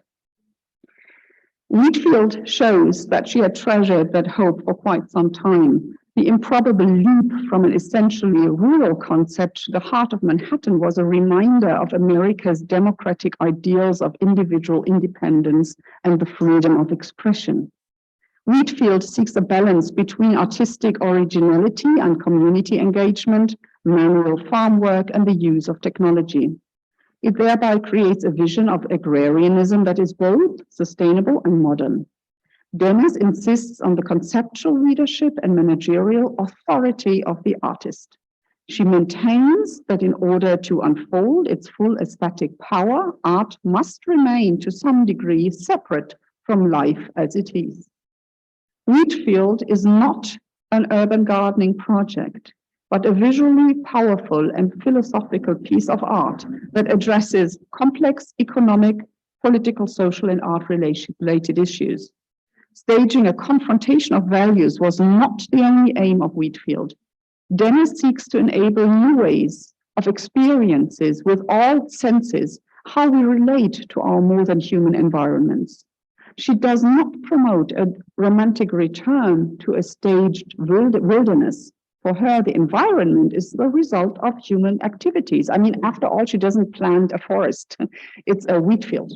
Wheatfield shows that she had treasured that hope for quite some time. The improbable leap from an essentially rural concept to the heart of Manhattan was a reminder of America's democratic ideals of individual independence and the freedom of expression. Wheatfield seeks a balance between artistic originality and community engagement, manual farm work, and the use of technology. It thereby creates a vision of agrarianism that is both sustainable and modern. Dennis insists on the conceptual leadership and managerial authority of the artist. She maintains that in order to unfold its full aesthetic power, art must remain to some degree separate from life as it is. Wheatfield is not an urban gardening project, but a visually powerful and philosophical piece of art that addresses complex economic, political, social, and art-related issues. Staging a confrontation of values was not the only aim of Wheatfield. Dennis seeks to enable new ways of experiences with all senses, how we relate to our more than human environments. She does not promote a romantic return to a staged wilderness. For her, the environment is the result of human activities. I mean, after all, she doesn't plant a forest. It's a wheat field.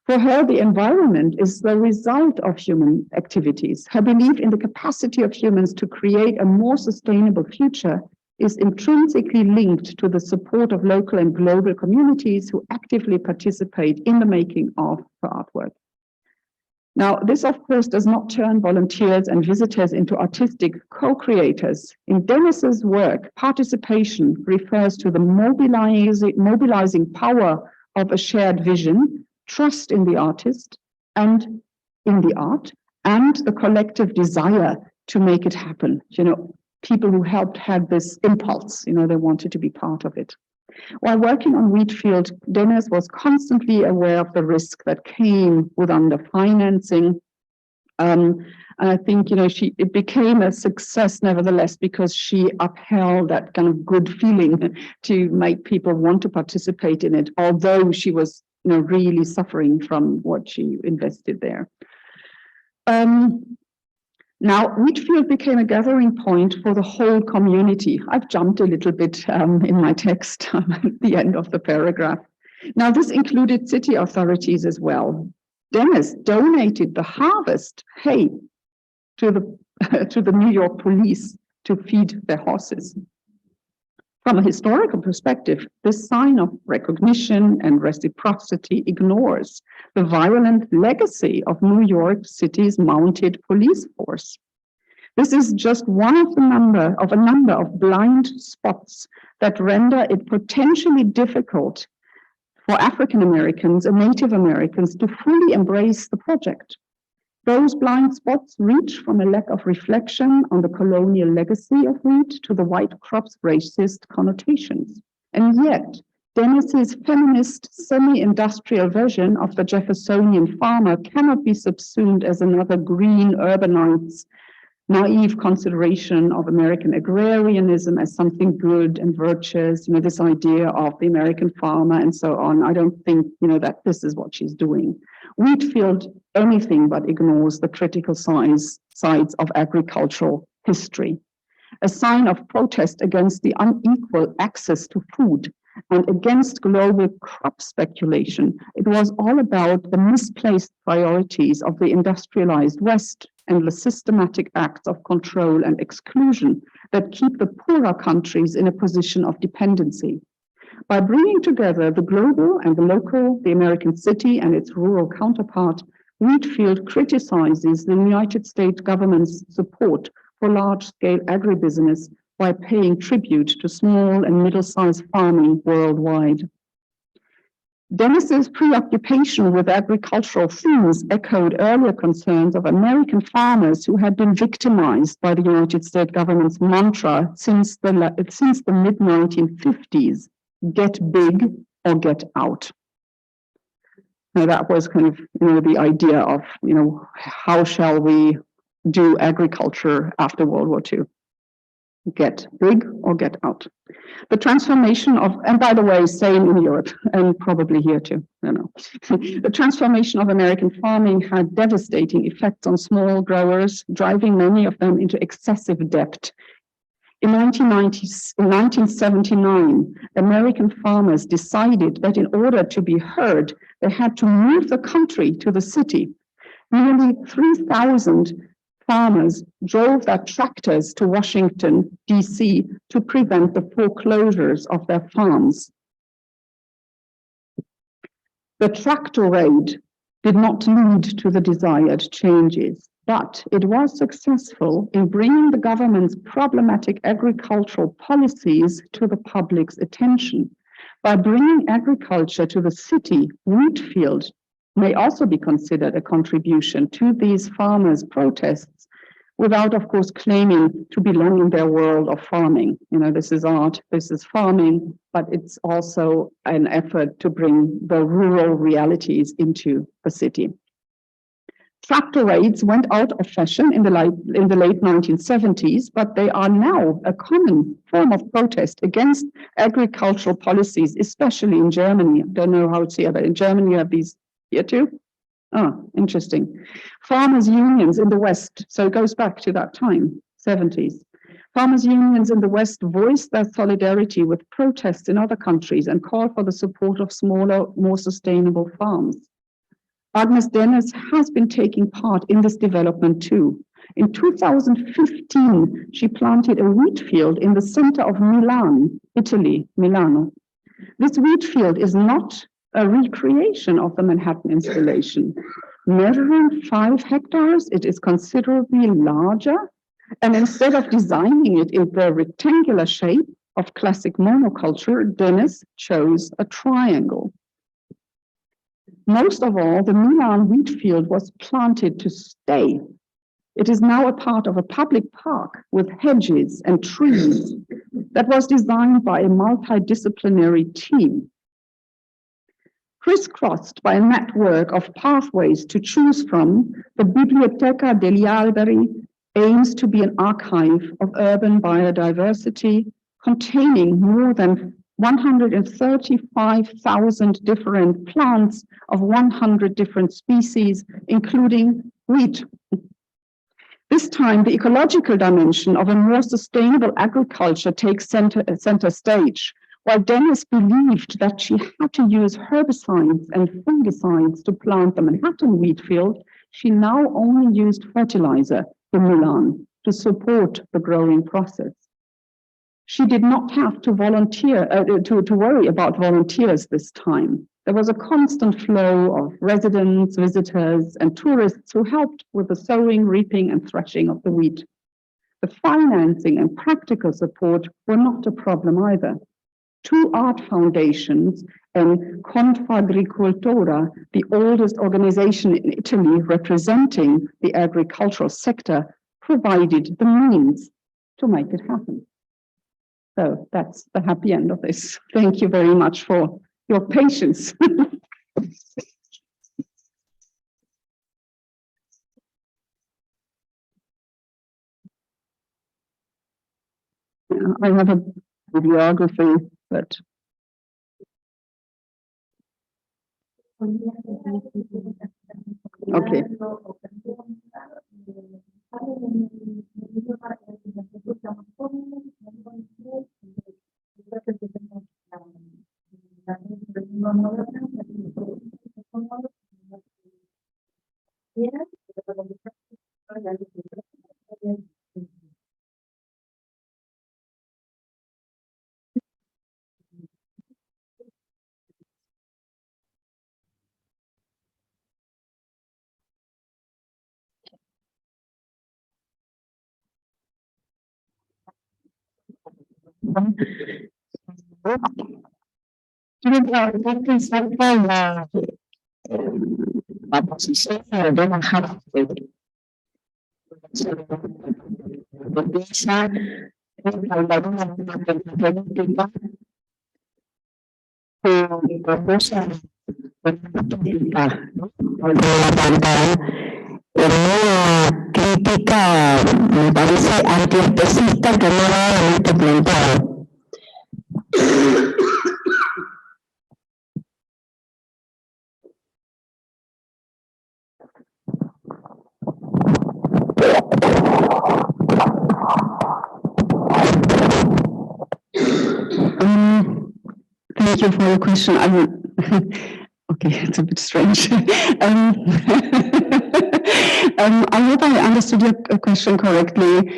For her, the environment is the result of human activities. Her belief in the capacity of humans to create a more sustainable future is intrinsically linked to the support of local and global communities who actively participate in the making of her artwork. Now, this, of course, does not turn volunteers and visitors into artistic co-creators. In Dennis's work, participation refers to the mobilizing power of a shared vision, trust in the artist and in the art, and the collective desire to make it happen. You know, people who helped had this impulse, you know, they wanted to be part of it. While working on Wheatfield, Dennis was constantly aware of the risk that came with underfinancing. And I think, you know, it became a success nevertheless because she upheld that kind of good feeling to make people want to participate in it, although she was, you know, really suffering from what she invested there. Now, Wheatfield became a gathering point for the whole community. I've jumped a little bit in my text at the end of the paragraph. Now, this included city authorities as well. Dennis donated the harvest hay to the New York police to feed their horses. From a historical perspective, this sign of recognition and reciprocity ignores the violent legacy of New York City's mounted police force. This is just one of a number of blind spots that render it potentially difficult for African Americans and Native Americans to fully embrace the project. Those blind spots reach from a lack of reflection on the colonial legacy of wheat to the white crop's racist connotations. And yet, Dennis's feminist, semi-industrial version of the Jeffersonian farmer cannot be subsumed as another green urbanite's naive consideration of American agrarianism as something good and virtuous, you know, this idea of the American farmer and so on. I don't think, you know, that this is what she's doing. Wheatfield anything but ignores the critical sides of agricultural history. A sign of protest against the unequal access to food and against global crop speculation. It was all about the misplaced priorities of the industrialized West and the systematic acts of control and exclusion that keep the poorer countries in a position of dependency. By bringing together the global and the local, the American city and its rural counterpart, Wheatfield criticizes the United States government's support for large-scale agribusiness by paying tribute to small and middle-sized farming worldwide. Dennis's preoccupation with agricultural themes echoed earlier concerns of American farmers who had been victimized by the United States government's mantra since the mid-1950s, get big or get out. Now that was kind of, the idea of, how shall we do agriculture after World War II? Get big or get out. The transformation of, and by the way, same in Europe and probably here too, The transformation of American farming had devastating effects on small growers, driving many of them into excessive debt. In 1979, American farmers decided that in order to be heard, they had to move the country to the city. Nearly 3,000 farmers drove their tractors to Washington, D.C. to prevent the foreclosures of their farms. The tractor raid did not lead to the desired changes, but it was successful in bringing the government's problematic agricultural policies to the public's attention. By bringing agriculture to the city, Wheatfield may also be considered a contribution to these farmers' protests, without, of course, claiming to belong in their world of farming. This is art, this is farming, but it's also an effort to bring the rural realities into the city. Tractor raids went out of fashion in the late 1970s, but they are now a common form of protest against agricultural policies, especially in Germany. I don't know how it's here, but in Germany you have these here too. Oh, interesting. Farmers' unions in the West, so it goes back to that time, 70s. Farmers' unions in the West voiced their solidarity with protests in other countries and called for the support of smaller, more sustainable farms. Agnes Dennis has been taking part in this development too. In 2015, she planted a wheat field in the center of Milan, Italy, Milano. This wheat field is not a recreation of the Manhattan installation. Measuring 5 hectares, it is considerably larger. And instead of designing it in the rectangular shape of classic monoculture, Dennis chose a triangle. Most of all, the Milan wheat field was planted to stay. It is now a part of a public park with hedges and trees that was designed by a multidisciplinary team. Crisscrossed by a network of pathways to choose from, the Biblioteca degli Alberi aims to be an archive of urban biodiversity containing more than 135,000 different plants of 100 different species, including wheat. This time, the ecological dimension of a more sustainable agriculture takes center stage. While Dennis believed that she had to use herbicides and fungicides to plant the Manhattan wheat field, she now only used fertilizer in Milan to support the growing process. She did not have to volunteer to worry about volunteers this time. There was a constant flow of residents, visitors, and tourists who helped with the sowing, reaping, and threshing of the wheat. The financing and practical support were not a problem either. 2 art foundations and Confagricoltura, the oldest organization in Italy representing the agricultural sector, provided the means to make it happen. So that's the happy end of this. Thank you very much for your patience. I have a bibliography, but okay. la posición de bajar crítica, me parece antiespecista que no va a este planteado. Thank you for the question. Okay, it's a bit strange. I hope I understood your question correctly.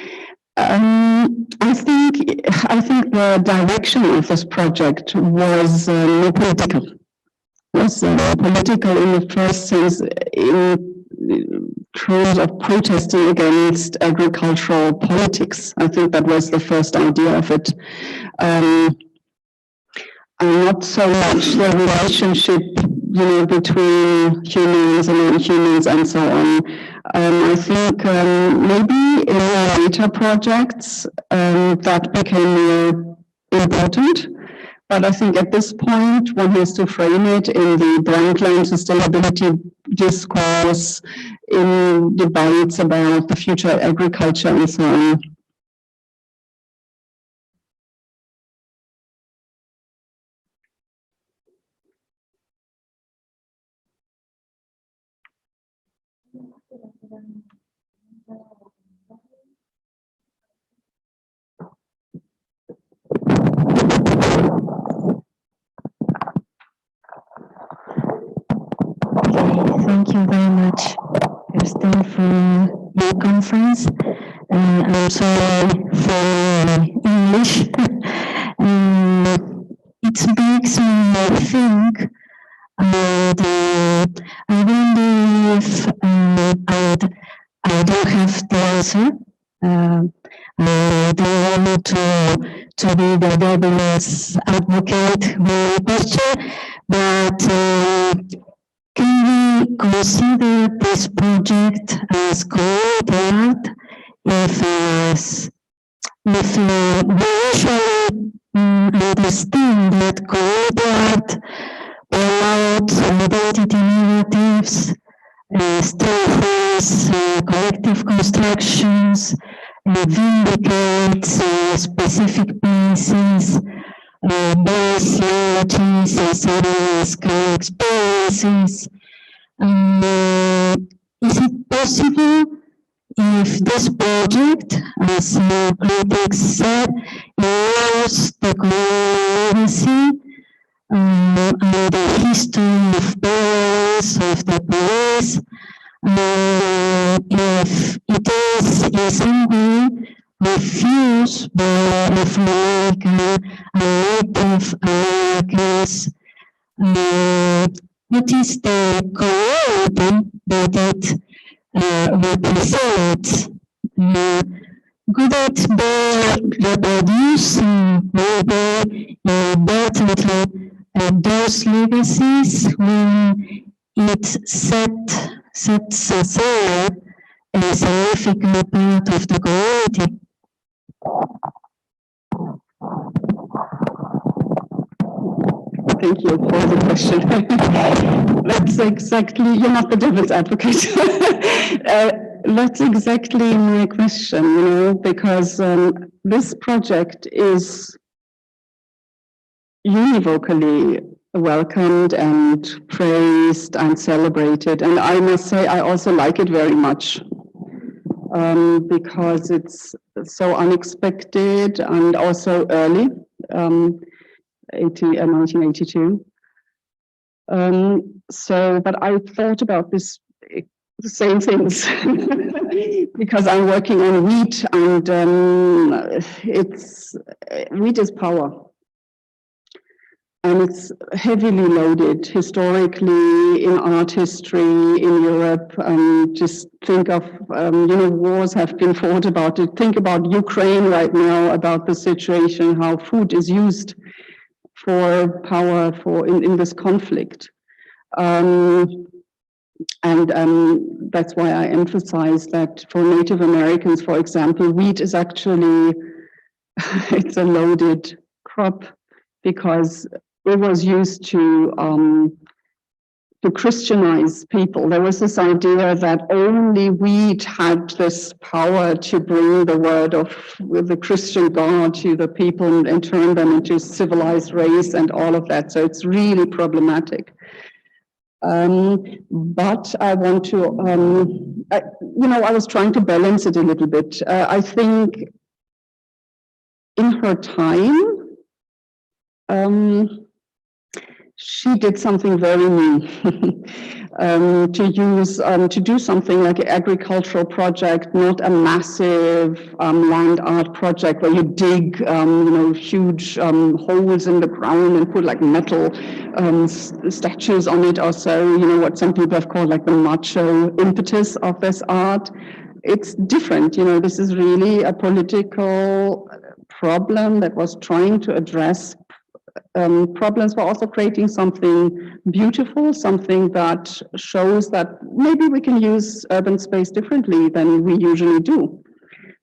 I think the direction of this project was more political. Was political in the first sense, in terms of protesting against agricultural politics. I think that was the first idea of it. And not so much the relationship, between humans and non-humans and so on. I think maybe in later projects that became more important. But I think at this point, one has to frame it in the Bruntland sustainability discourse, in debates about the future of agriculture and so on. Thank you very much, Kirsten, for your conference. I'm sorry for English. It makes me think, and I wonder if I don't have the answer. I don't want to be the devil's advocate with the question, but can we consider this project as comunidad if we usually understand that comunidad promotes identity narratives, strengthens collective constructions, vindicates specific places, base languages, as experiences. Is it possible if this project, as critics said, ignores the legacy and the history of violence of the police, if it is in some way refused by Afro-American and Native Americans, what is the community that it represents? Could it be reproducing maybe inadvertently those legacies when it sets aside a significant part of the community? Thank you for the question. That's exactly, you're not the devil's advocate. That's exactly my question, because this project is univocally welcomed and praised and celebrated. And I must say, I also like it very much because it's so unexpected and also early. 1982. But I thought about the same things because I'm working on wheat, and wheat is power. and it's heavily loaded historically in art history in Europe. Just think of, wars have been fought about it. Think about Ukraine right now, about the situation, how food is used for power in this conflict. That's why I emphasize that for Native Americans, for example, wheat is actually, it's a loaded crop because it was used to Christianize people. There was this idea that only wheat had this power to bring the word of the Christian God to the people and turn them into civilized race and all of that. So it's really problematic. But I want to, I was trying to balance it a little bit. I think in her time, she did something very new to do something like an agricultural project, not a massive land art project where you dig, huge holes in the ground and put like metal statues on it or so, what some people have called like the macho impetus of this art. It's different, this is really a political problem that was trying to address problems, but also creating something beautiful, something that shows that maybe we can use urban space differently than we usually do.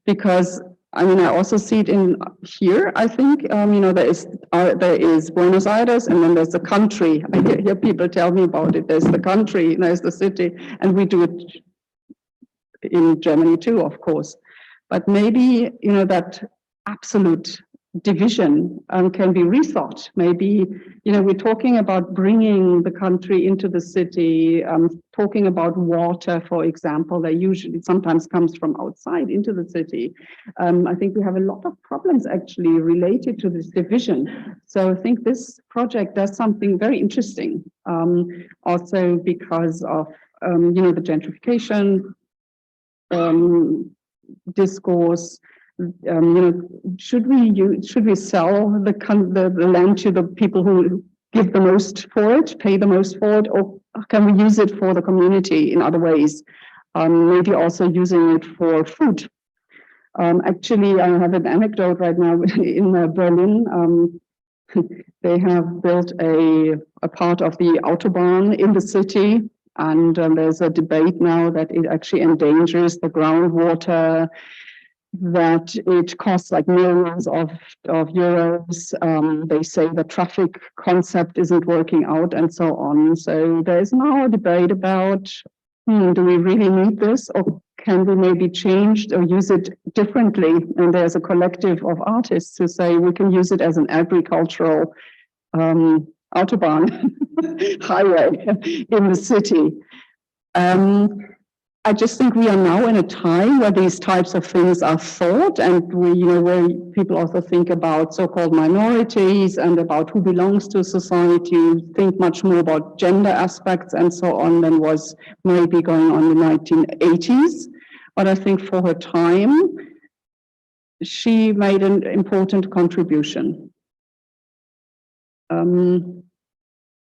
Because, I also see it in here, I think, there is Buenos Aires and then there's the country. I hear people tell me about it. There's the country, there's the city, and we do it in Germany too, of course. But maybe, that absolute division can be rethought. Maybe, we're talking about bringing the country into the city, talking about water, for example, that usually sometimes comes from outside into the city. I think we have a lot of problems actually related to this division. So I think this project does something very interesting, also because of, the gentrification discourse. Should we sell the land to the people who give the most for it, pay the most for it, or can we use it for the community in other ways? Maybe also using it for food. Actually, I have an anecdote right now in Berlin. They have built a part of the Autobahn in the city, and there's a debate now that it actually endangers the groundwater, that it costs like millions of euros. They say the traffic concept isn't working out and so on. So there's now a debate about, do we really need this, or can we maybe change or use it differently? And there's a collective of artists who say we can use it as an agricultural Autobahn highway in the city. I just think we are now in a time where these types of things are thought, and where people also think about so-called minorities and about who belongs to society, think much more about gender aspects and so on than was maybe going on in the 1980s. But I think for her time, she made an important contribution.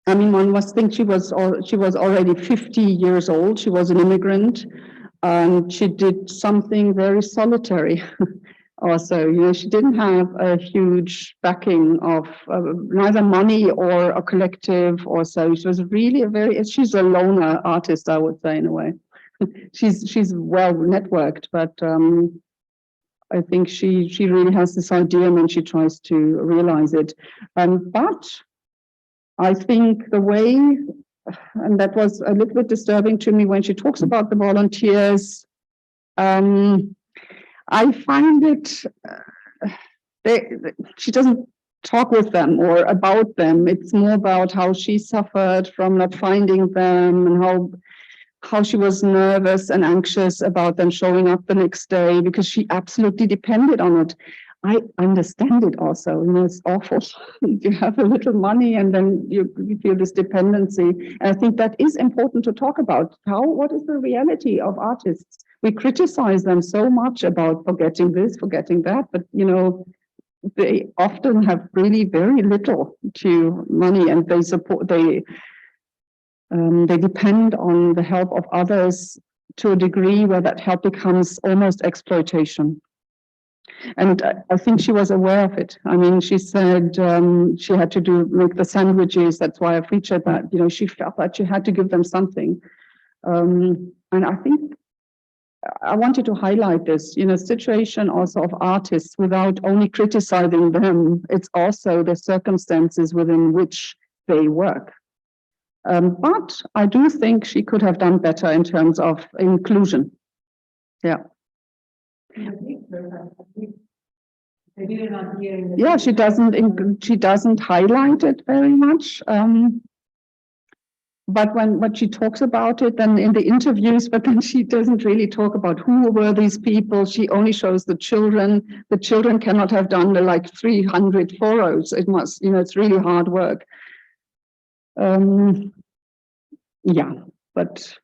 One must think she was already 50 years old. She was an immigrant, and she did something very solitary. Also, she didn't have a huge backing of neither money or a collective or so. She was really she's a loner artist, I would say, in a way. She's well networked, but I think she really has this idea and she tries to realize it. But I think the way, and that was a little bit disturbing to me when she talks about the volunteers, I find it, she doesn't talk with them or about them. It's more about how she suffered from not finding them and how she was nervous and anxious about them showing up the next day because she absolutely depended on it. I understand it also, it's awful. You have a little money and then you feel this dependency. And I think that is important to talk about. What is the reality of artists? We criticize them so much about forgetting this, forgetting that, but they often have really very little to money, and they depend on the help of others to a degree where that help becomes almost exploitation. And I think she was aware of it. I mean, she said she had to make the sandwiches. That's why I featured that. You know, she felt that she had to give them something. And I think I wanted to highlight this, you know, situation also of artists without only criticizing them. It's also the circumstances within which they work. But I do think she could have done better in terms of inclusion. Yeah. Yeah, she doesn't highlight it very much. But when she talks about it, then in the interviews, but then she doesn't really talk about who were these people. She only shows the children. The children cannot have done the like 300 furrows. It must, you know, it's really hard work. Yeah, but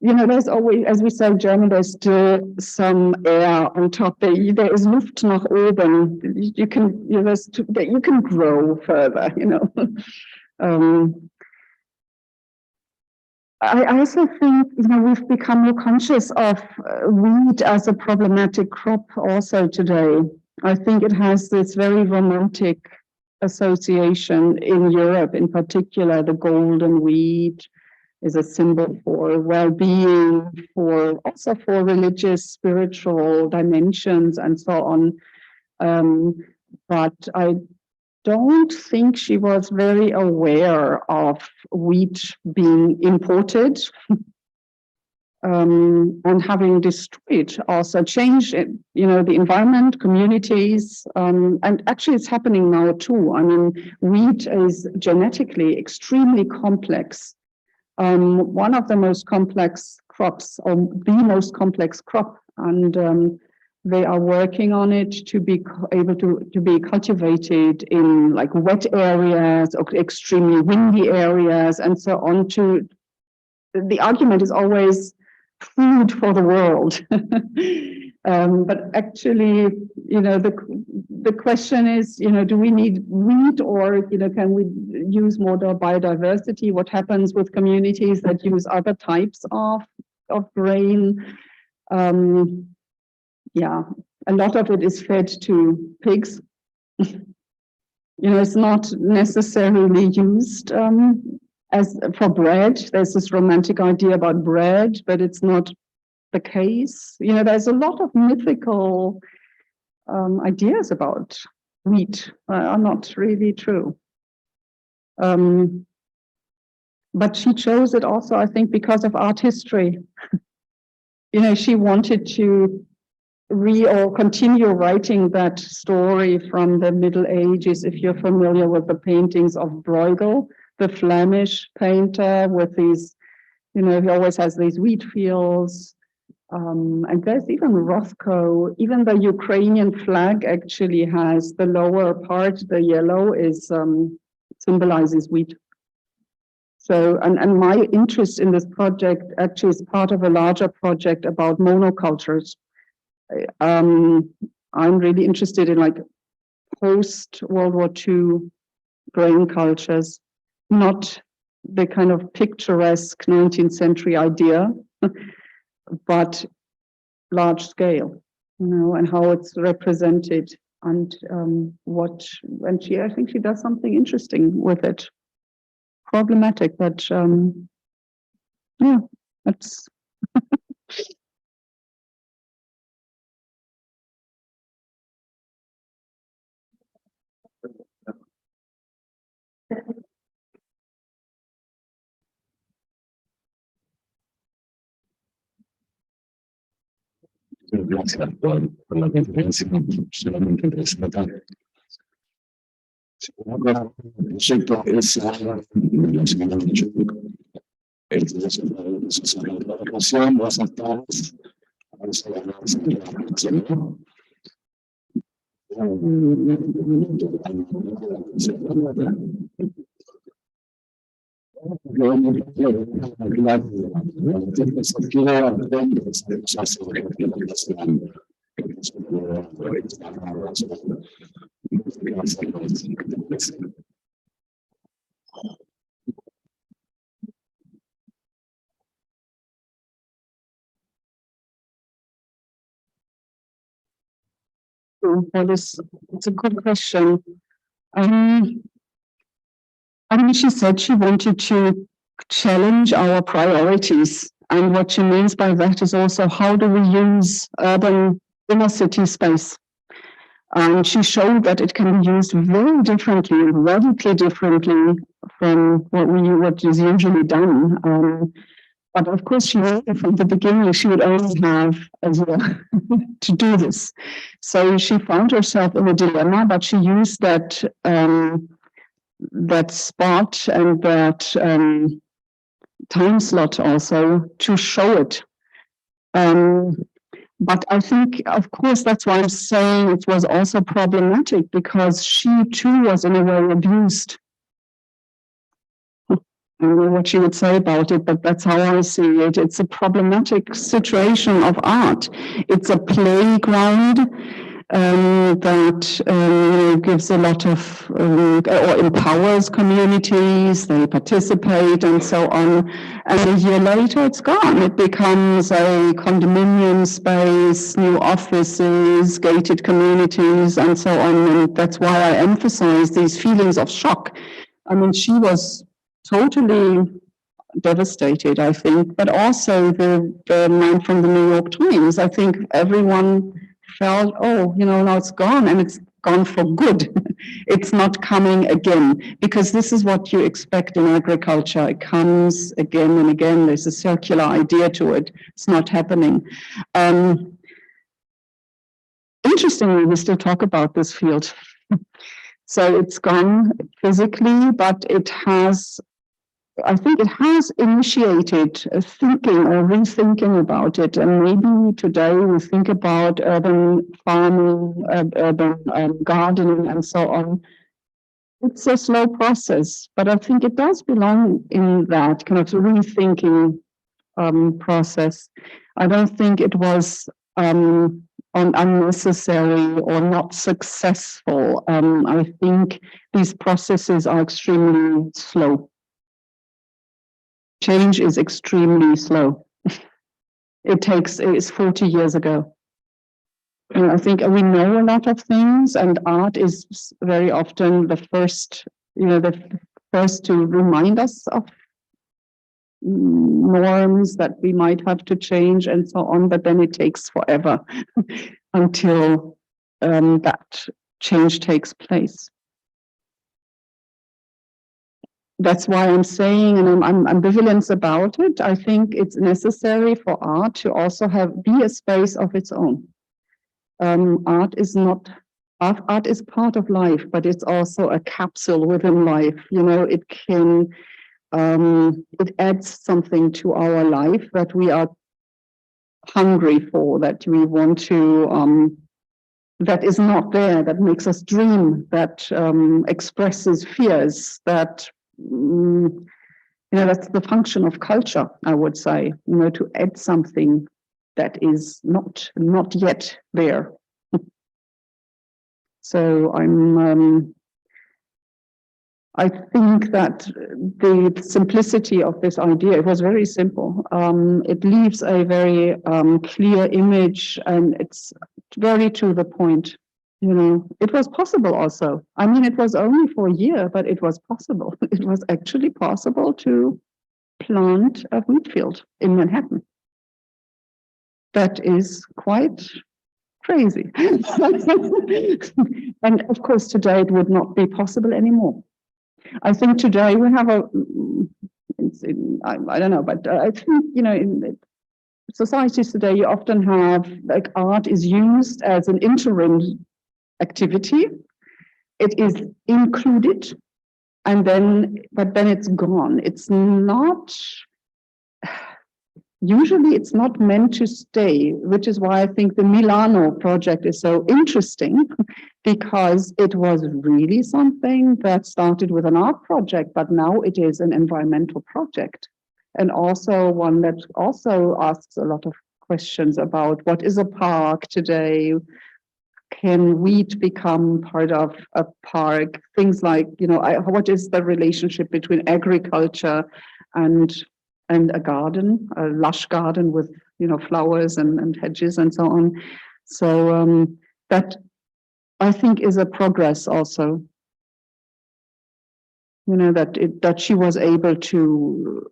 you know, there's always, as we say in German, there's still some air on top. There is Luft nach oben. You can, you know, you can grow further. You know. I also think, you know, we've become more conscious of wheat as a problematic crop also today. I think it has this very romantic association in Europe, in particular. The golden wheat is a symbol for well-being, also for religious, spiritual dimensions, and so on. But I don't think she was very aware of wheat being imported and having destroyed, also changed, you know, the environment, communities, and actually it's happening now too. I mean, wheat is genetically extremely complex. One of the most complex crops, or the most complex crop, and they are working on it to be able to be cultivated in like wet areas or extremely windy areas and so on. The argument is always food for the world. But actually, you know, the question is, you know, do we need wheat, or, you know, can we use more biodiversity? What happens with communities that use other types of grain? Yeah, a lot of it is fed to pigs. You know, it's not necessarily used as for bread. There's this romantic idea about bread, but it's not the case. You know, there's a lot of mythical ideas about wheat are not really true. But she chose it also, I think, because of art history. You know, she wanted to continue writing that story from the Middle Ages. If you're familiar with the paintings of Bruegel, the Flemish painter, with these, you know, he always has these wheat fields. And there's even Rothko, even the Ukrainian flag actually has the lower part, the yellow is symbolizes wheat. So, and my interest in this project actually is part of a larger project about monocultures. I'm really interested in like post-World War II grain cultures, not the kind of picturesque 19th century idea, but large scale, you know, and how it's represented, and I think she does something interesting with it. Problematic, but yeah, that's Gracias por la conferencia, solamente interesante. El proyecto es la relación, los actores, Well, it's a good question. I mean, she said she wanted to challenge our priorities. And what she means by that is also how do we use urban inner city space? And she showed that it can be used very differently, radically differently from what is usually done. But of course, she knew from the beginning she would only have a year to do this. So she found herself in a dilemma, but she used that that spot and that time slot also to show it. But I think, of course, that's why I'm saying it was also problematic, because she too was in a way abused. I don't know what she would say about it, but that's how I see it. It's a problematic situation of art. It's a playground that gives a lot of, or empowers communities, they participate and so on. And a year later, it's gone. It becomes a condominium space, new offices, gated communities, and so on. And that's why I emphasize these feelings of shock. I mean, she was totally devastated, I think, but also the man from the New York Times. I think everyone felt, oh, now it's gone, and it's gone for good. It's not coming again, because this is what you expect in agriculture. It comes again and again. There's a circular idea to it. It's not happening. Interestingly, we still talk about this field. So it's gone physically, but I think it has initiated a thinking or rethinking about it. And maybe today we think about urban farming, urban gardening, and so on. It's a slow process, but I think it does belong in that kind of rethinking process. I don't think it was unnecessary or not successful. I think these processes are extremely slow. Change is extremely slow. It's 40 years ago. And I think we know a lot of things, and art is very often the first to remind us of norms that we might have to change and so on, but then it takes forever until that change takes place. That's why I'm saying, and I'm ambivalent about it. I think it's necessary for art to also be a space of its own. Art is part of life, but it's also a capsule within life. It can it adds something to our life that we are hungry for, that we want to. That is not there. That makes us dream. That expresses fears. That. That's the function of culture, I would say, to add something that is not yet there. So I think that the simplicity of this idea, it was very simple. It leaves a very clear image, and it's very to the point. It was possible also. I mean, it was only for a year, but it was possible. It was actually possible to plant a wheat field in Manhattan. That is quite crazy. And of course, today it would not be possible anymore. I think today we have I don't know, but I think, in societies today, you often have, like, art is used as an interim activity. It is included, but then it's gone. It's not, usually it's not meant to stay, which is why I think the Milano project is so interesting, because it was really something that started with an art project, but now it is an environmental project, and also one that also asks a lot of questions about what is a park today? Can wheat become part of a park? Things like, what is the relationship between agriculture and a garden, a lush garden with, flowers and hedges and so on. So that I think is a progress also. That she was able to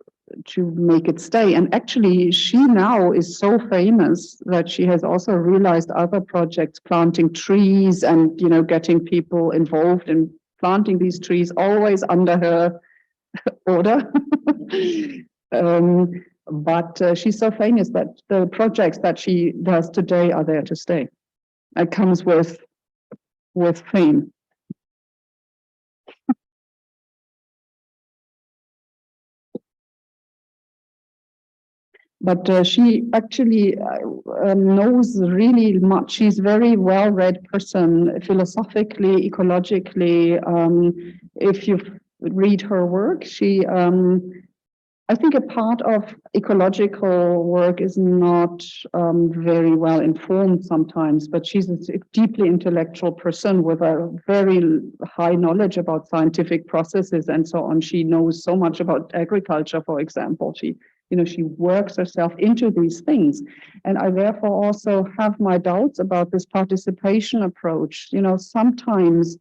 make it stay. And actually, she now is so famous that she has also realized other projects, planting trees and, getting people involved in planting these trees, always under her order. But she's so famous that the projects that she does today are there to stay. It comes with fame. But she actually knows really much. She's a very well-read person, philosophically, ecologically. If you read her work, she, I think a part of ecological work is not very well informed sometimes, but she's a deeply intellectual person with a very high knowledge about scientific processes and so on. She knows so much about agriculture, for example. She works herself into these things. And I therefore also have my doubts about this participation approach. Sometimes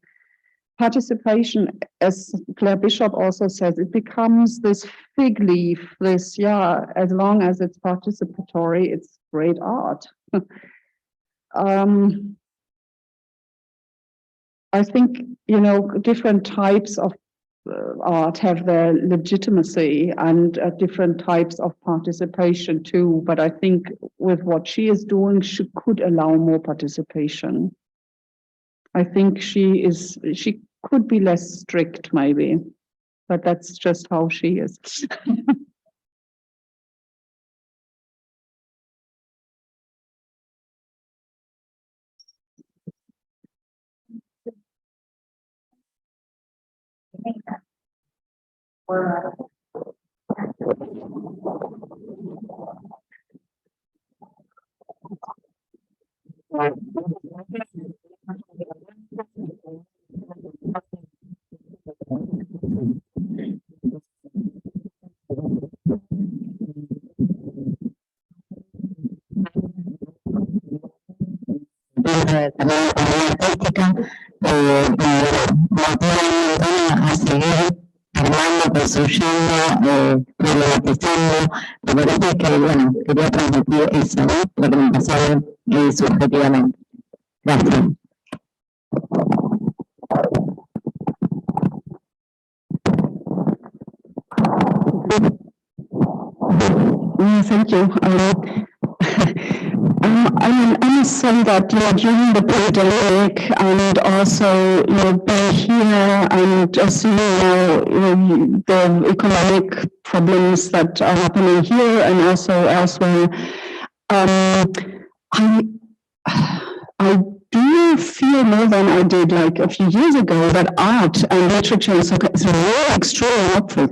participation, as Claire Bishop also says, it becomes this fig leaf, as long as it's participatory, it's great art. I think, different types of art have their legitimacy and different types of participation too. But I think with what she is doing, she could allow more participation. I think she could be less strict maybe, but that's just how she is. También artística, a seguir armando, construyendo, problematizando. Me parece que, quería transmitir eso, lo que me pasaba subjetivamente. Gracias. Thank you. I must say that during the pandemic and also being here and seeing the economic problems that are happening here and also elsewhere, I do feel more than I did like a few years ago that art and literature is really extremely helpful.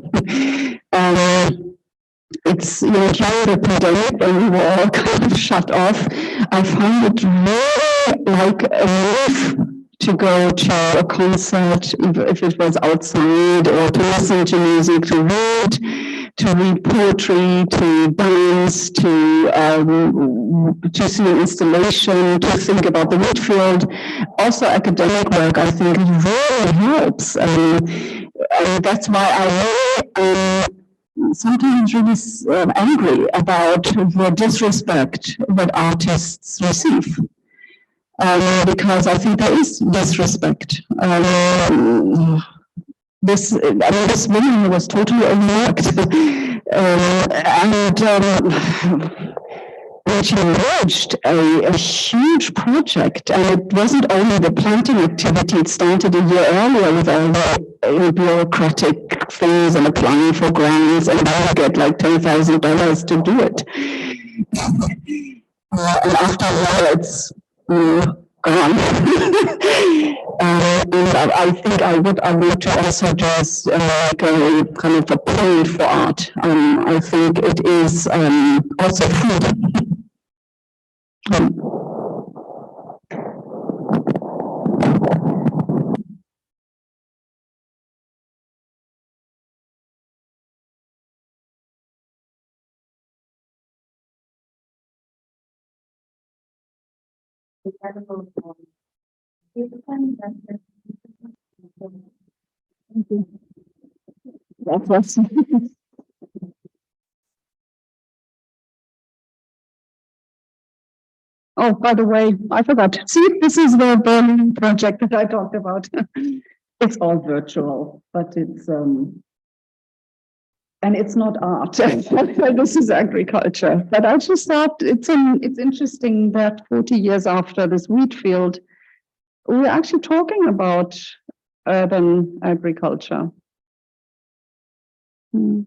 It's, during the pandemic when we were all kind of shut off, I found it really like a relief to go to a concert, if it was outside, or to listen to music, to read poetry, to dance, to see an installation, to think about the Wheatfield. Also academic work, I think, really helps. And that's why I really sometimes really angry about the disrespect that artists receive. Because I think there is disrespect. This woman was totally overworked. And she launched a huge project, and it wasn't only the planting activity. It started a year earlier with all the bureaucratic things and applying for grants, and then you get like $10,000 to do it. And after a while, it's gone. And I think I want to also just make a kind of a point for art. I think it is also food. Gracias. Oh, by the way, I forgot. See, this is the Berlin project that I talked about. It's all virtual, but it's and it's not art. This is agriculture. But I just thought it's interesting that 40 years after this Wheatfield, we're actually talking about urban agriculture. Hmm.